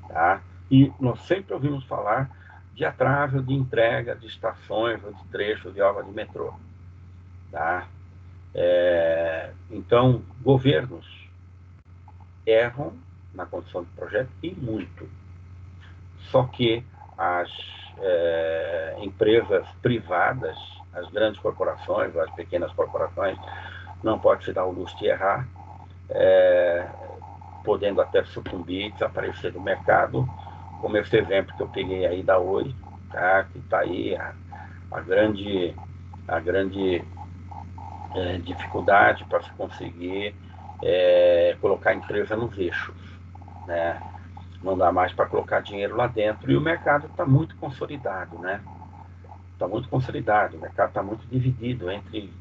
tá? E nós sempre ouvimos falar de atraso de entrega de estações ou de trechos de obra de metrô, tá? Então, governos erram na condução do projeto e muito. Só que as empresas privadas, as grandes corporações, as pequenas corporações, não podem se dar o luxo de errar, podendo até sucumbir, desaparecer do mercado, como esse exemplo que eu peguei aí da Oi, tá? Que está aí a grande dificuldade para se conseguir colocar a empresa nos eixos, né? Não dá mais para colocar dinheiro lá dentro, e o mercado está muito consolidado, né? Está muito consolidado, o mercado está muito dividido entre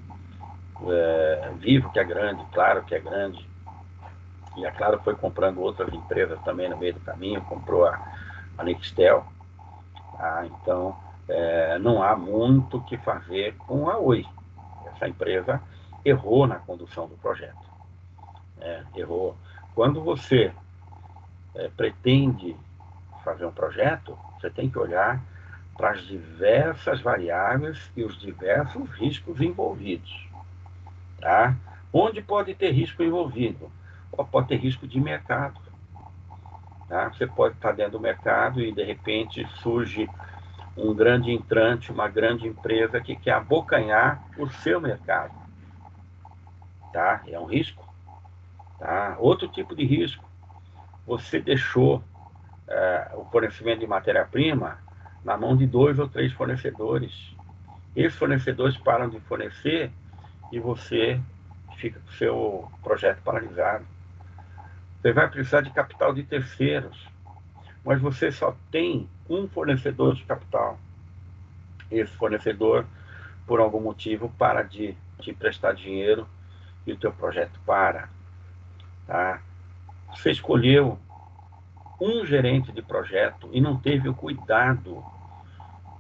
Vivo, que é grande, Claro, que é grande, e a Claro foi comprando outras empresas também no meio do caminho, comprou a Nextel, tá? Então não há muito o que fazer com a Oi. Essa empresa errou na condução do projeto, errou. Quando você pretende fazer um projeto, você tem que olhar para as diversas variáveis e os diversos riscos envolvidos, tá? Onde pode ter risco envolvido? Pode ter risco de mercado, tá? Você pode estar dentro do mercado e de repente surge um grande entrante, uma grande empresa que quer abocanhar o seu mercado, tá? É um risco, tá? Outro tipo de risco, você deixou o fornecimento de matéria-prima na mão de 2 ou 3 fornecedores. Esses fornecedores param de fornecer e você fica com o seu projeto paralisado. Você vai precisar de capital de terceiros, mas você só tem um fornecedor de capital. Esse fornecedor, por algum motivo, para de te prestar dinheiro e o teu projeto para, tá? Você escolheu um gerente de projeto e não teve o cuidado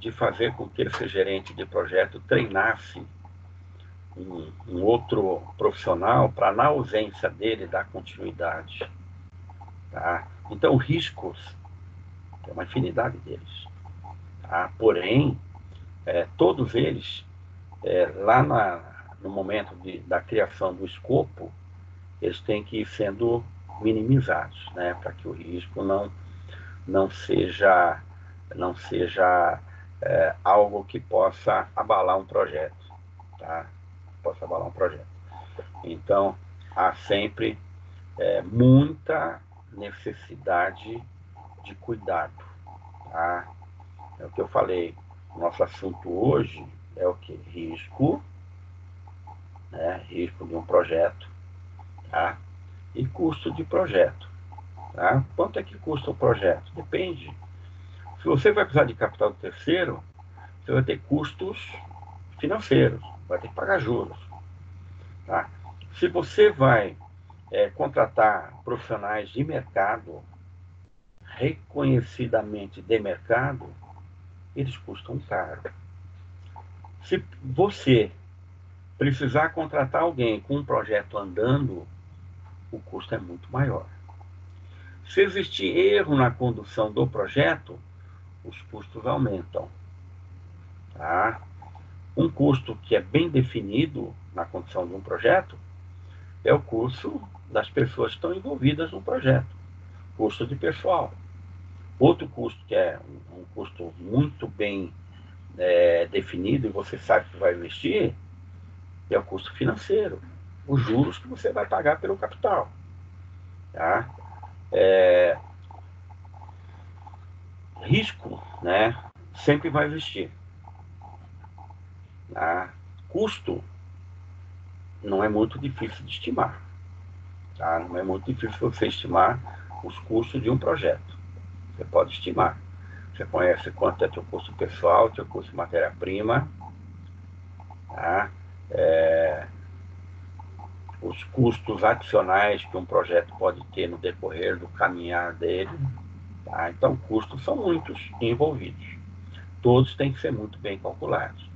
de fazer com que esse gerente de projeto treinasse um outro profissional para, na ausência dele, dar continuidade, tá? Então, riscos, tem uma infinidade deles, tá? Porém, todos eles, lá no momento da criação do escopo, eles têm que ir sendo minimizados, né? Para que o risco não seja algo que possa abalar um projeto, tá? Possa abalar um projeto. Então, há sempre muita necessidade de cuidado, tá? É o que eu falei. Nosso assunto hoje é o que? Risco, né? Risco de um projeto, tá? E custo de projeto, tá? Quanto é que custa o projeto? Depende. Se você vai precisar de capital terceiro, você vai ter custos financeiros, vai ter que pagar juros, tá? Se você vai contratar profissionais de mercado, reconhecidamente de mercado, eles custam caro. Se você precisar contratar alguém com um projeto andando, o custo é muito maior. Se existir erro na condução do projeto, os custos aumentam, tá? Um custo que é bem definido na condução de um projeto é o custo das pessoas que estão envolvidas no projeto, custo de pessoal. Outro custo que é um custo muito bem definido e você sabe que vai investir é o custo financeiro, os juros que você vai pagar pelo capital, tá? Risco, né, sempre vai existir, tá? Custo não é muito difícil de estimar, tá? Não é muito difícil você estimar os custos de um projeto. Você pode estimar. Você conhece quanto é teu custo pessoal, teu custo de matéria-prima, tá? Os custos adicionais que um projeto pode ter no decorrer do caminhar dele, tá? Então, custos são muitos envolvidos. Todos têm que ser muito bem calculados,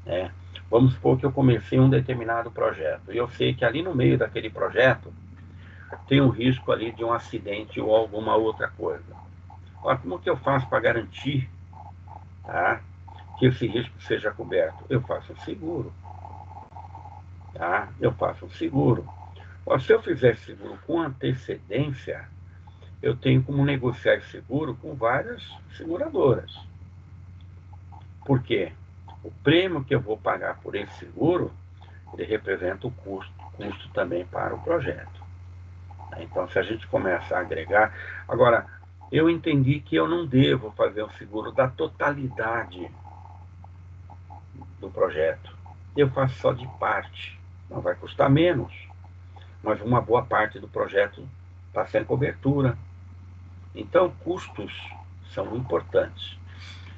né? Vamos supor que eu comecei um determinado projeto e eu sei que ali no meio daquele projeto tem um risco ali de um acidente ou alguma outra coisa. Agora, como que eu faço para garantir, tá, que esse risco seja coberto? Eu faço um seguro, tá? Eu faço um seguro. Agora, se eu fizer seguro com antecedência, eu tenho como negociar esse seguro com várias seguradoras. Por quê? O prêmio que eu vou pagar por esse seguro, ele representa o custo também para o projeto. Então, se a gente começa a agregar... Agora, eu entendi que eu não devo fazer um seguro da totalidade do projeto. Eu faço só de parte. Não vai custar menos, mas uma boa parte do projeto está sem cobertura. Então, custos são importantes.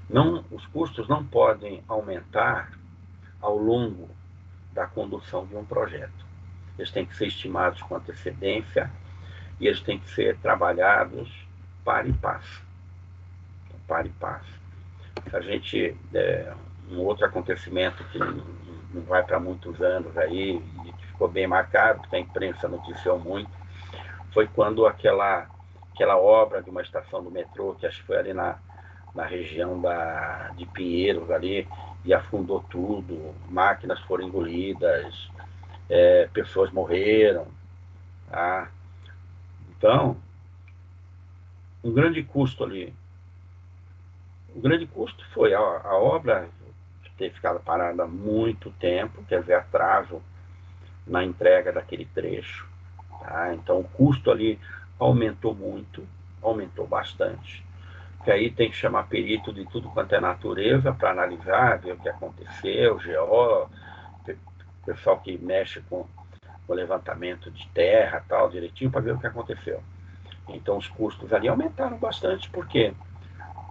Não, os custos não podem aumentar ao longo da condução de um projeto. Eles têm que ser estimados com antecedência e eles têm que ser trabalhados para e passo. Para e passo. Se a gente... um outro acontecimento que não vai para muitos anos aí, e que ficou bem marcado, que a imprensa noticiou muito, foi quando aquela obra de uma estação do metrô, que acho que foi ali na região de Pinheiros ali, e afundou tudo, máquinas foram engolidas, pessoas morreram, tá? Então, um grande custo ali. O grande custo foi a obra ter ficado parada há muito tempo, quer dizer, atraso na entrega daquele trecho, tá? Então, o custo ali aumentou muito, aumentou bastante. Que aí tem que chamar perito de tudo quanto é natureza para analisar, ver o que aconteceu, GO, pessoal que mexe com o levantamento de terra, tal, direitinho, para ver o que aconteceu. Então, os custos ali aumentaram bastante, porque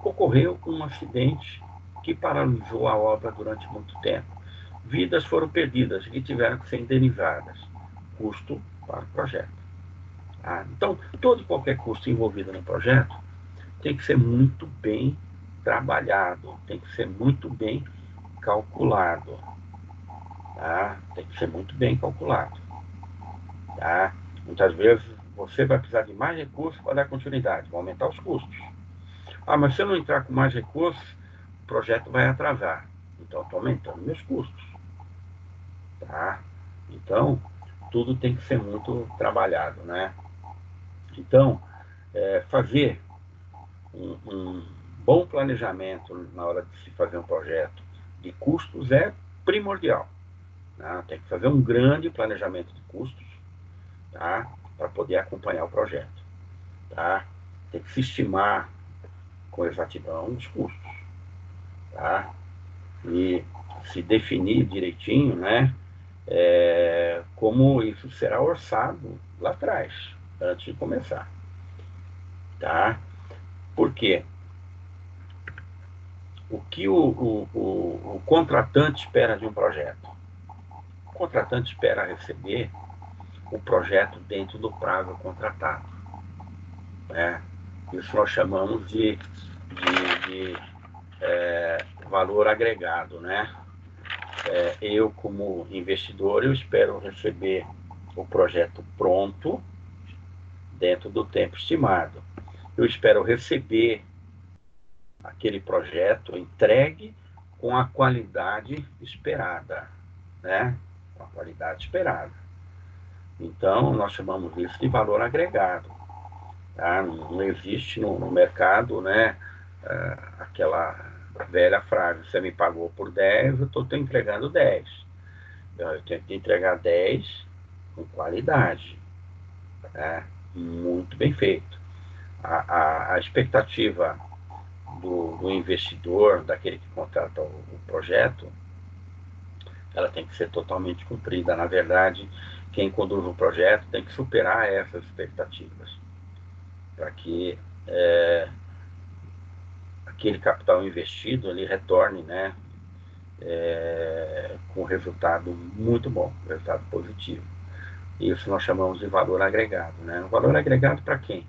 ocorreu um acidente que paralisou a obra durante muito tempo. Vidas foram perdidas e tiveram que ser indenizadas. Custo para o projeto. Então, todo e qualquer custo envolvido no projeto tem que ser muito bem trabalhado, tem que ser muito bem calculado. Tá? Tem que ser muito bem calculado. Tá? Muitas vezes você vai precisar de mais recursos para dar continuidade, vai aumentar os custos. Mas se eu não entrar com mais recursos, o projeto vai atrasar. Então, estou aumentando meus custos. Tá? Então, tudo tem que ser muito trabalhado, né? Então, fazer um bom planejamento na hora de se fazer um projeto de custos é primordial. Tá? Tem que fazer um grande planejamento de custos, tá? Para poder acompanhar o projeto. Tá? Tem que se estimar com exatidão os custos. Tá? E se definir direitinho, né? Como isso será orçado lá atrás, antes de começar. Tá? Por quê? O que o contratante espera de um projeto? O contratante espera receber o projeto dentro do prazo contratado. Né? Isso nós chamamos de valor agregado. Né? Eu, como investidor, eu espero receber o projeto pronto dentro do tempo estimado. Eu espero receber aquele projeto entregue com a qualidade esperada, né? Com a qualidade esperada. Então, nós chamamos isso de valor agregado. Tá? Não existe no mercado, né, aquela velha frase: você me pagou por 10, eu estou te entregando 10. Eu tenho que entregar 10 com qualidade. Né? Muito bem feito. A expectativa do investidor, daquele que contrata o projeto, ela tem que ser totalmente cumprida. Na verdade, quem conduz o projeto tem que superar essas expectativas, para que aquele capital investido ele retorne, né, com resultado muito bom, resultado positivo. Isso nós chamamos de valor agregado, né? O valor agregado para quem?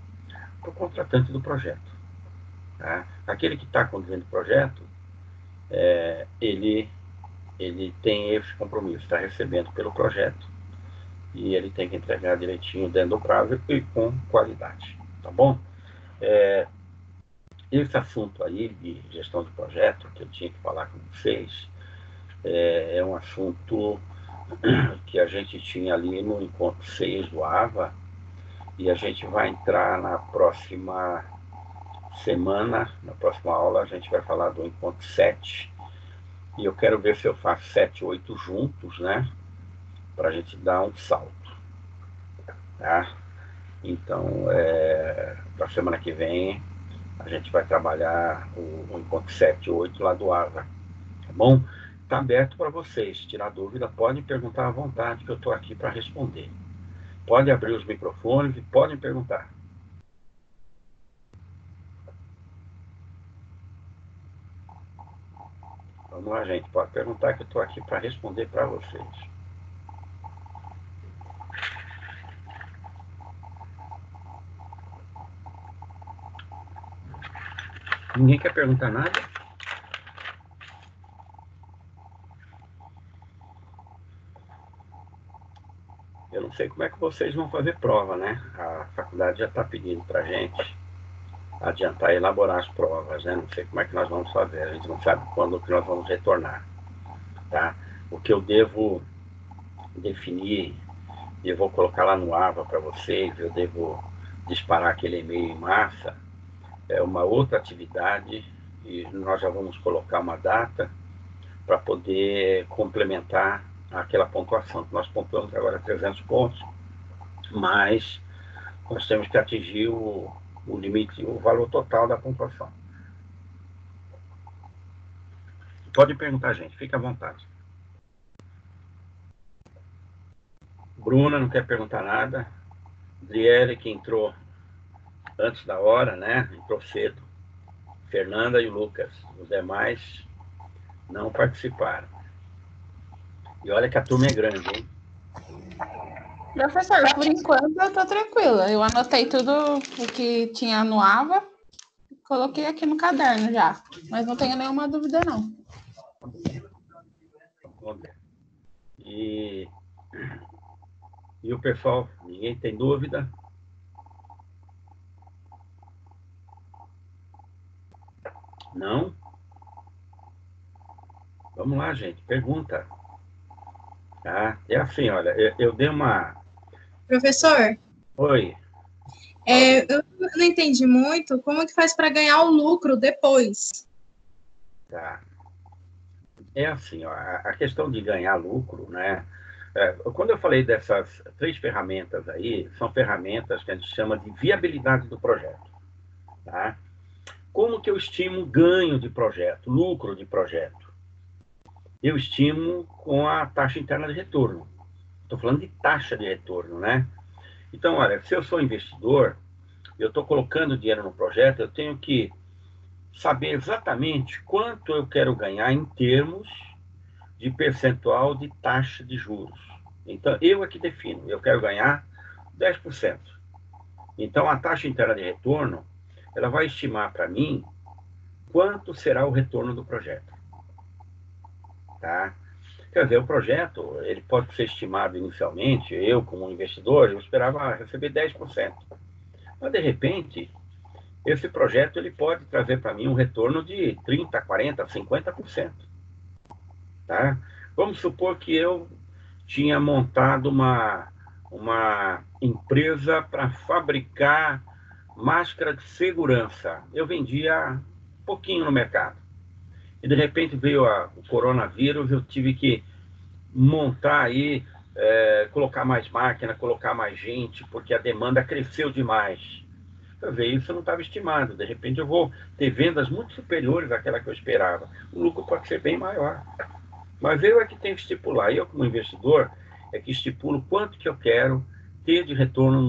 Para o contratante do projeto. Tá? Aquele que está conduzindo o projeto, ele tem esse compromisso, está recebendo pelo projeto e ele tem que entregar direitinho dentro do prazo e com qualidade, tá bom? Esse assunto aí de gestão de projeto que eu tinha que falar com vocês é um assunto que a gente tinha ali no encontro 6 do AVA e a gente vai entrar na próxima semana, na próxima aula a gente vai falar do encontro 7 e eu quero ver se eu faço 7 e 8 juntos, né? Para a gente dar um salto, tá? Então, para a semana que vem, a gente vai trabalhar o encontro 7 e 8 lá do AVA, tá bom? Está aberto para vocês. Tirar dúvida, podem perguntar à vontade, que eu estou aqui para responder. Pode abrir os microfones e podem perguntar. Vamos lá, gente. Pode perguntar que eu estou aqui para responder para vocês. Ninguém quer perguntar nada? Eu não sei como é que vocês vão fazer prova, né? A faculdade já está pedindo para a gente adiantar e elaborar as provas, né? Não sei como é que nós vamos fazer. A gente não sabe quando que nós vamos retornar, tá? O que eu devo definir, eu vou colocar lá no AVA para vocês, eu devo disparar aquele e-mail em massa, é uma outra atividade e nós já vamos colocar uma data para poder complementar aquela pontuação. Nós pontuamos agora 300 pontos, mas nós temos que atingir o limite, o valor total da pontuação. Pode perguntar, gente, fica à vontade. Bruna não quer perguntar nada. Adriele, que entrou antes da hora, né? Entrou cedo. Fernanda e o Lucas. Os demais não participaram. E olha que a turma é grande, hein? Professor, por enquanto eu tô tranquila. Eu anotei tudo o que tinha no AVA, coloquei aqui no caderno já. Mas não tenho nenhuma dúvida, não. Vamos ver. E o pessoal, ninguém tem dúvida? Não? Vamos lá, gente, pergunta. Tá? É assim, olha, eu dei uma... Professor, Oi. eu não entendi muito como que faz para ganhar o lucro depois. Tá. É assim, ó, a questão de ganhar lucro, né? Quando eu falei dessas 3 ferramentas aí, são ferramentas que a gente chama de viabilidade do projeto. Tá? Como que eu estimo ganho de projeto, lucro de projeto? Eu estimo com a taxa interna de retorno. Estou falando de taxa de retorno, né? Então, olha, se eu sou investidor, eu estou colocando dinheiro no projeto, eu tenho que saber exatamente quanto eu quero ganhar em termos de percentual de taxa de juros. Então, eu é que defino, eu quero ganhar 10%. Então, a taxa interna de retorno, ela vai estimar para mim quanto será o retorno do projeto. Tá? Quer dizer, o projeto, ele pode ser estimado inicialmente, eu como investidor, eu esperava receber 10%. Mas, de repente, esse projeto ele pode trazer para mim um retorno de 30%, 40%, 50%. Tá? Vamos supor que eu tinha montado uma empresa para fabricar máscara de segurança. Eu vendia pouquinho no mercado. E de repente veio o coronavírus, eu tive que montar aí, colocar mais máquina, colocar mais gente, porque a demanda cresceu demais. Quer dizer, isso não estava estimado. De repente eu vou ter vendas muito superiores àquela que eu esperava. O lucro pode ser bem maior. Mas eu é que tenho que estipular. Eu, como investidor, é que estipulo quanto que eu quero ter de retorno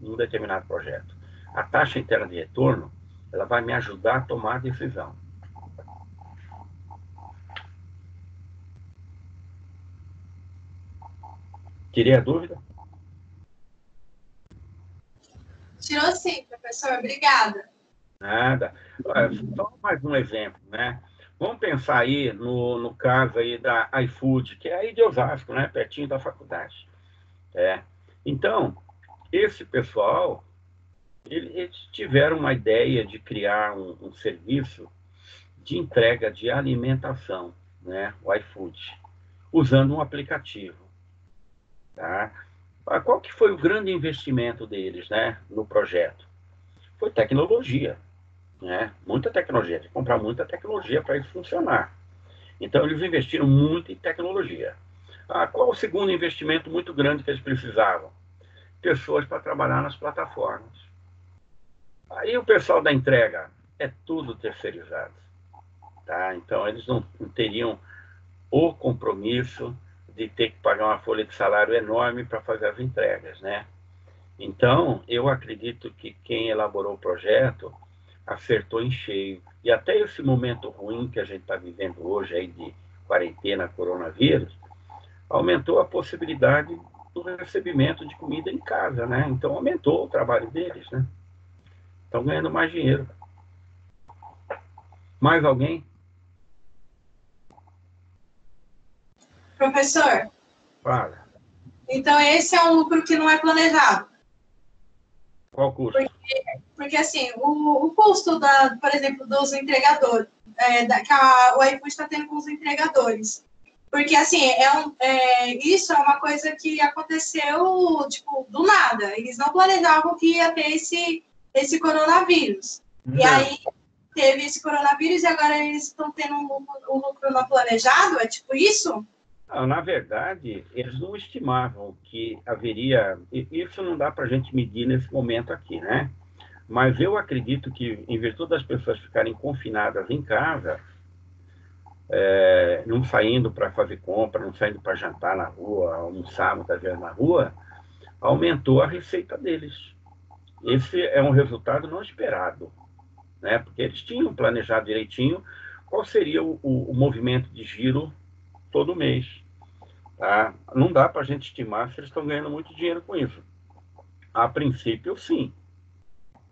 num determinado projeto. A taxa interna de retorno, ela vai me ajudar a tomar a decisão. Tirei a dúvida? Tirou sim, professor. Obrigada. Nada. Olha, só mais um exemplo, né? Vamos pensar aí no caso aí da iFood, que é aí de Osasco, né? Pertinho da faculdade. É. Então, esse pessoal, eles tiveram uma ideia de criar um serviço de entrega de alimentação, né? O iFood, usando um aplicativo, tá? Qual que foi o grande investimento deles, né, no projeto? Foi tecnologia, né? Muita tecnologia, tem que comprar muita tecnologia para isso funcionar. Então, eles investiram muito em tecnologia. Qual o segundo investimento muito grande que eles precisavam? Pessoas para trabalhar nas plataformas. Aí o pessoal da entrega é tudo terceirizado, tá? Então, eles não teriam o compromisso de ter que pagar uma folha de salário enorme para fazer as entregas, né? Então, eu acredito que quem elaborou o projeto acertou em cheio. E até esse momento ruim que a gente está vivendo hoje, aí de quarentena, coronavírus, aumentou a possibilidade do recebimento de comida em casa, né? Então, aumentou o trabalho deles, né? Estão ganhando mais dinheiro. Mais alguém? Professor, Fala. então esse é um lucro que não é planejado. Qual custo? Porque assim, o custo, por exemplo, dos entregadores, o iFood está tendo com os entregadores. Porque, assim, isso é uma coisa que aconteceu, tipo, do nada. Eles não planejavam que ia ter esse coronavírus. Não. E aí teve esse coronavírus e agora eles estão tendo um lucro não planejado? É tipo isso? Não, na verdade, eles não estimavam que haveria... Isso não dá para a gente medir nesse momento aqui, né? Mas eu acredito que, em virtude das pessoas ficarem confinadas em casa, não saindo para fazer compra, não saindo para jantar na rua, almoçar muitas vezes na rua, aumentou a receita deles. Esse é um resultado não esperado, né? Porque eles tinham planejado direitinho qual seria o movimento de giro todo mês. Tá? Não dá para a gente estimar se eles estão ganhando muito dinheiro com isso. A princípio, sim.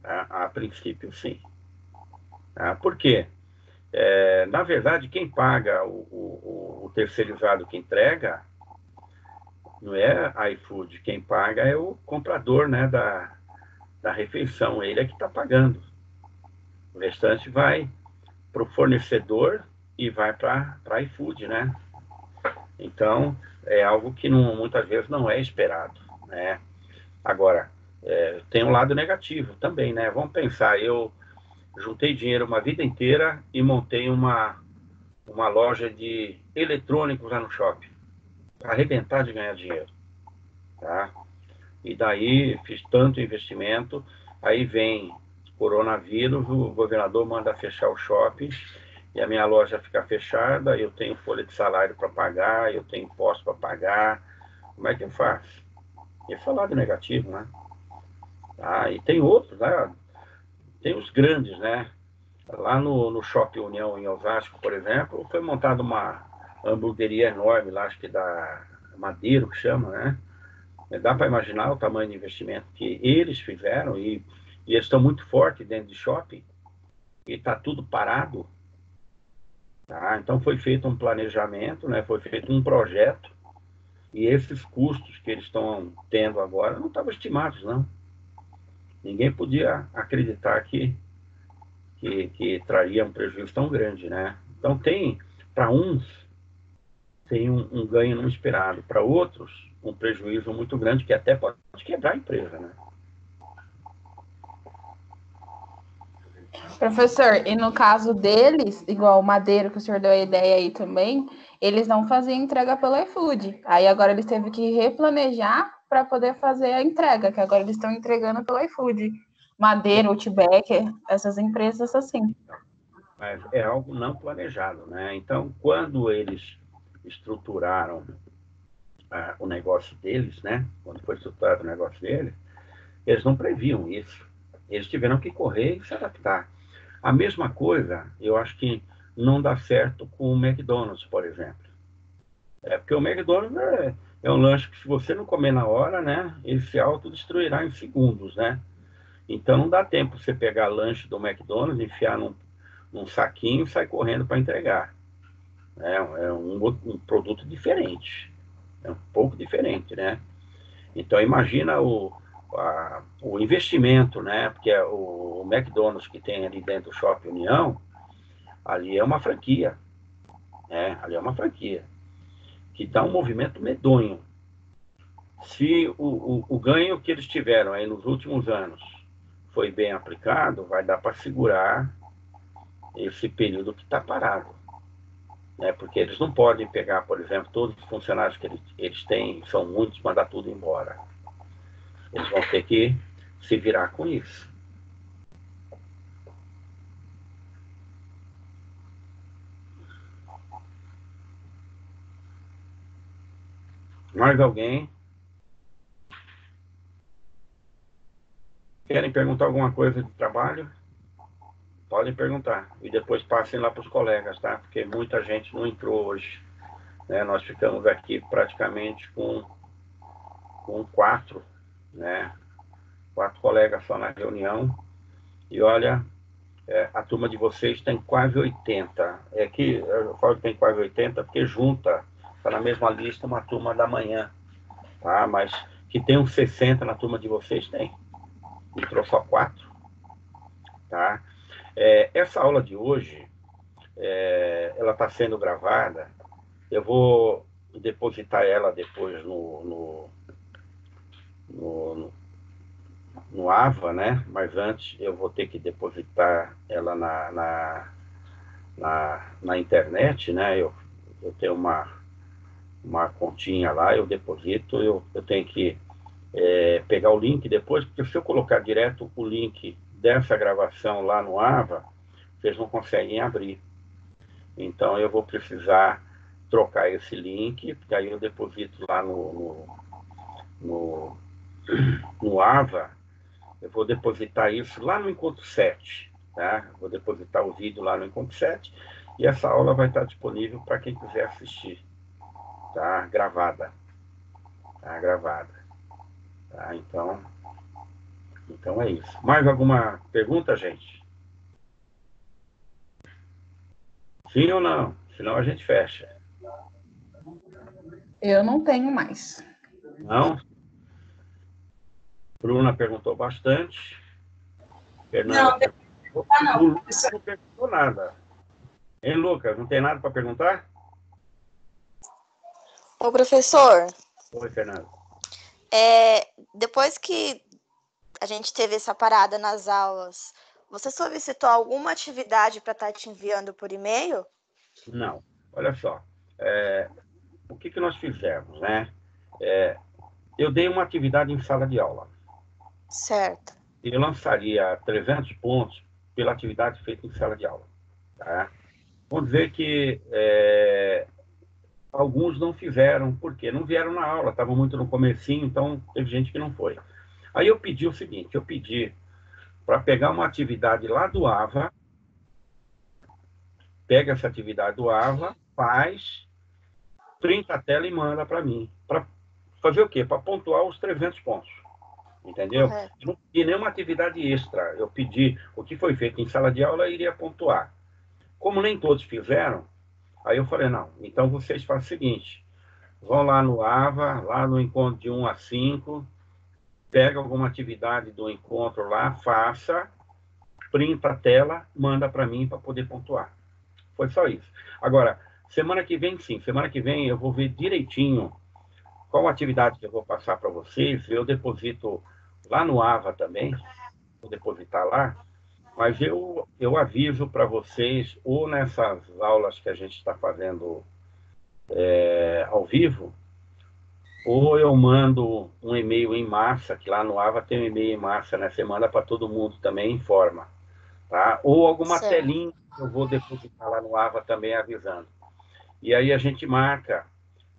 Tá? A princípio, sim. Tá? Por quê? Na verdade, quem paga o terceirizado que entrega não é a iFood. Quem paga é o comprador, né, da refeição. Ele é que está pagando. O restante vai para o fornecedor e vai para a iFood, né? Então, é algo que muitas vezes não é esperado, né? Agora, tem um lado negativo também, né? Vamos pensar, eu juntei dinheiro uma vida inteira e montei uma loja de eletrônicos lá no shopping, para arrebentar de ganhar dinheiro, tá? E daí fiz tanto investimento, aí vem coronavírus, o governador manda fechar o shopping e a minha loja fica fechada, eu tenho folha de salário para pagar, eu tenho imposto para pagar, como é que eu faço? Esse é o lado negativo, né? E tem outros, né? Tem os grandes, né? Lá no Shopping União, em Osasco, por exemplo, foi montada uma hamburgueria enorme lá, acho que da Madeiro, que chama, né? Dá para imaginar o tamanho de investimento que eles fizeram e eles estão muito fortes dentro de shopping e está tudo parado. Tá? Então foi feito um planejamento, né? Foi feito um projeto e esses custos que eles estão tendo agora não estavam estimados, não. Ninguém podia acreditar que traria um prejuízo tão grande, né? Então para uns, tem um ganho não esperado, para outros, um prejuízo muito grande que até pode quebrar a empresa, né? Professor, e no caso deles, igual o Madeiro, que o senhor deu a ideia aí também, eles não faziam entrega pelo iFood. Aí agora eles teve que replanejar para poder fazer a entrega, que agora eles estão entregando pelo iFood. Madeiro, Outback, essas empresas assim. Mas é algo não planejado, né? Então, quando eles estruturaram o negócio deles, né? Quando foi estruturado o negócio deles, eles não previam isso. Eles tiveram que correr e se adaptar. A mesma coisa, eu acho que não dá certo com o McDonald's, por exemplo. Porque o McDonald's é um lanche que, se você não comer na hora, né, ele se autodestruirá em segundos, né? Então não dá tempo você pegar lanche do McDonald's, enfiar num saquinho e sair correndo para entregar. É um produto diferente, é um pouco diferente, né? Então imagina o investimento, né? Porque o McDonald's que tem ali dentro do Shopping União, ali é uma franquia, né? Ali é uma franquia que dá um movimento medonho. Se o ganho que eles tiveram aí nos últimos anos foi bem aplicado, vai dar para segurar esse período que está parado. Né? Porque eles não podem pegar, por exemplo, todos os funcionários que eles têm, são muitos, mandar tudo embora. Eles vão ter que se virar com isso. Mais alguém? Querem perguntar alguma coisa de trabalho? Podem perguntar. E depois passem lá para os colegas, tá? Porque muita gente não entrou hoje. Né? Nós ficamos aqui praticamente com 4, né? 4 colegas só na reunião. E olha, a turma de vocês tem quase 80. É que eu falo que tem quase 80 porque junta, está na mesma lista uma turma da manhã. Tá? Mas que tem uns 60 na turma de vocês, tem. Entrou só 4. Tá? Essa aula de hoje, ela está sendo gravada. Eu vou depositar ela depois no AVA, né? Mas antes eu vou ter que depositar ela na internet, né? Eu tenho uma continha lá, eu deposito, eu tenho que pegar o link depois, porque se eu colocar direto o link dessa gravação lá no AVA, vocês não conseguem abrir. Então eu vou precisar trocar esse link, porque aí eu deposito lá no AVA, eu vou depositar isso lá no Encontro 7, tá? Vou depositar o vídeo lá no Encontro 7 e essa aula vai estar disponível para quem quiser assistir, tá? Gravada. Tá? Gravada. Tá? Então é isso. Mais alguma pergunta, gente? Sim ou não? Senão a gente fecha. Eu não tenho mais. Não? Bruna perguntou bastante. Fernanda Não, perguntou. não. O Lucas não perguntou nada. Hein, Lucas? Não tem nada para perguntar? Ô, professor, Oi, Fernanda. depois que a gente teve essa parada nas aulas, você solicitou alguma atividade para estar te enviando por e-mail? Não. Olha só. O que nós fizemos, né? Eu dei uma atividade em sala de aula. Certo. E eu lançaria 300 pontos pela atividade feita em sala de aula. Tá? Vamos dizer que alguns não fizeram, porque não vieram na aula, estavam muito no comecinho, então teve gente que não foi. Aí eu pedi o seguinte, eu pedi para pegar uma atividade lá do AVA, pega essa atividade do AVA, faz, printa a tela e manda para mim. Para fazer o quê? Para pontuar os 300 pontos. Entendeu? Correto. Eu não pedi nenhuma atividade extra. Eu pedi o que foi feito em sala de aula, iria pontuar. Como nem todos fizeram, aí eu falei, não, então vocês fazem o seguinte, vão lá no AVA, lá no encontro de 1 a 5, pega alguma atividade do encontro lá, faça, printa a tela, manda para mim para poder pontuar. Foi só isso. Agora, semana que vem, sim, semana que vem eu vou ver direitinho qual atividade que eu vou passar para vocês. Eu deposito lá no AVA também, vou depositar lá, mas eu aviso para vocês, ou nessas aulas que a gente está fazendo ao vivo, ou eu mando um e-mail em massa, que lá no AVA tem um e-mail em massa, né? Você manda para todo mundo também, informa. Tá? Ou alguma Certo. telinha que eu vou depositar lá no AVA também avisando. E aí a gente marca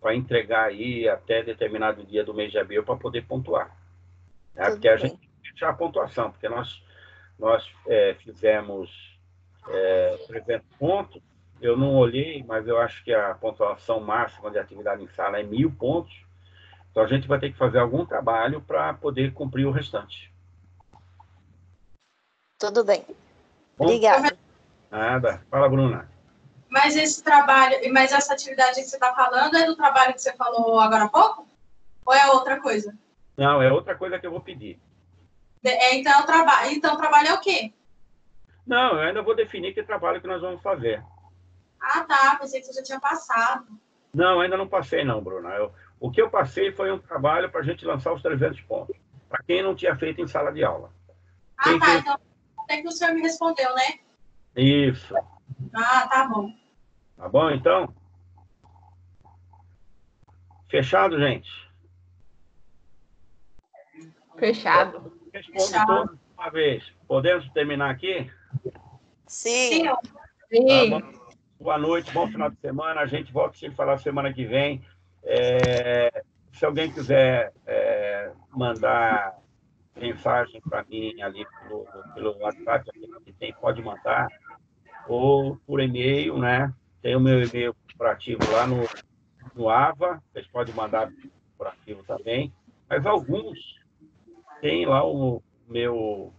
para entregar aí até determinado dia do mês de abril para poder pontuar. Né? Porque a gente fechar a pontuação, porque nós fizemos 300 pontos, eu não olhei, mas eu acho que a pontuação máxima de atividade em sala é 1.000 pontos, Então, a gente vai ter que fazer algum trabalho para poder cumprir o restante. Tudo bem. Bom? Obrigada. Nada. Fala, Bruna. Mas esse trabalho, mas essa atividade que você está falando é do trabalho que você falou agora há pouco? Ou é outra coisa? Não, é outra coisa que eu vou pedir. Então, o trabalho é o quê? Não, eu ainda vou definir que trabalho que nós vamos fazer. Ah, tá. Pensei que você já tinha passado. Não, ainda não passei, não, Bruna. O que eu passei foi um trabalho para a gente lançar os 300 pontos. Para quem não tinha feito em sala de aula. Ah, tá. Então, até que o senhor me respondeu, né? Isso. Ah, tá bom. Tá bom, então? Fechado, gente? Fechado. Responde todos de uma vez. Podemos terminar aqui? Sim. Tá Sim. bom. Boa noite, bom final de semana. A gente volta a se falar semana que vem. Se alguém quiser mandar mensagem para mim ali pelo WhatsApp, que tem, pode mandar, ou por e-mail, né? Tem o meu e-mail corporativo lá no AVA, vocês podem mandar corporativo também, mas alguns têm lá o meu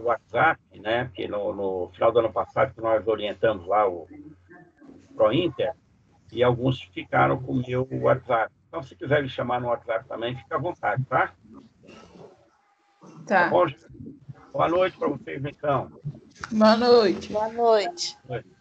WhatsApp, né? Porque no final do ano passado que nós orientamos lá o ProInter, e alguns ficaram com o meu WhatsApp. Então, se quiser me chamar no WhatsApp também, fica à vontade, tá? Tá Tá. bom? Boa noite para vocês, então. Boa noite. Boa noite. Boa noite.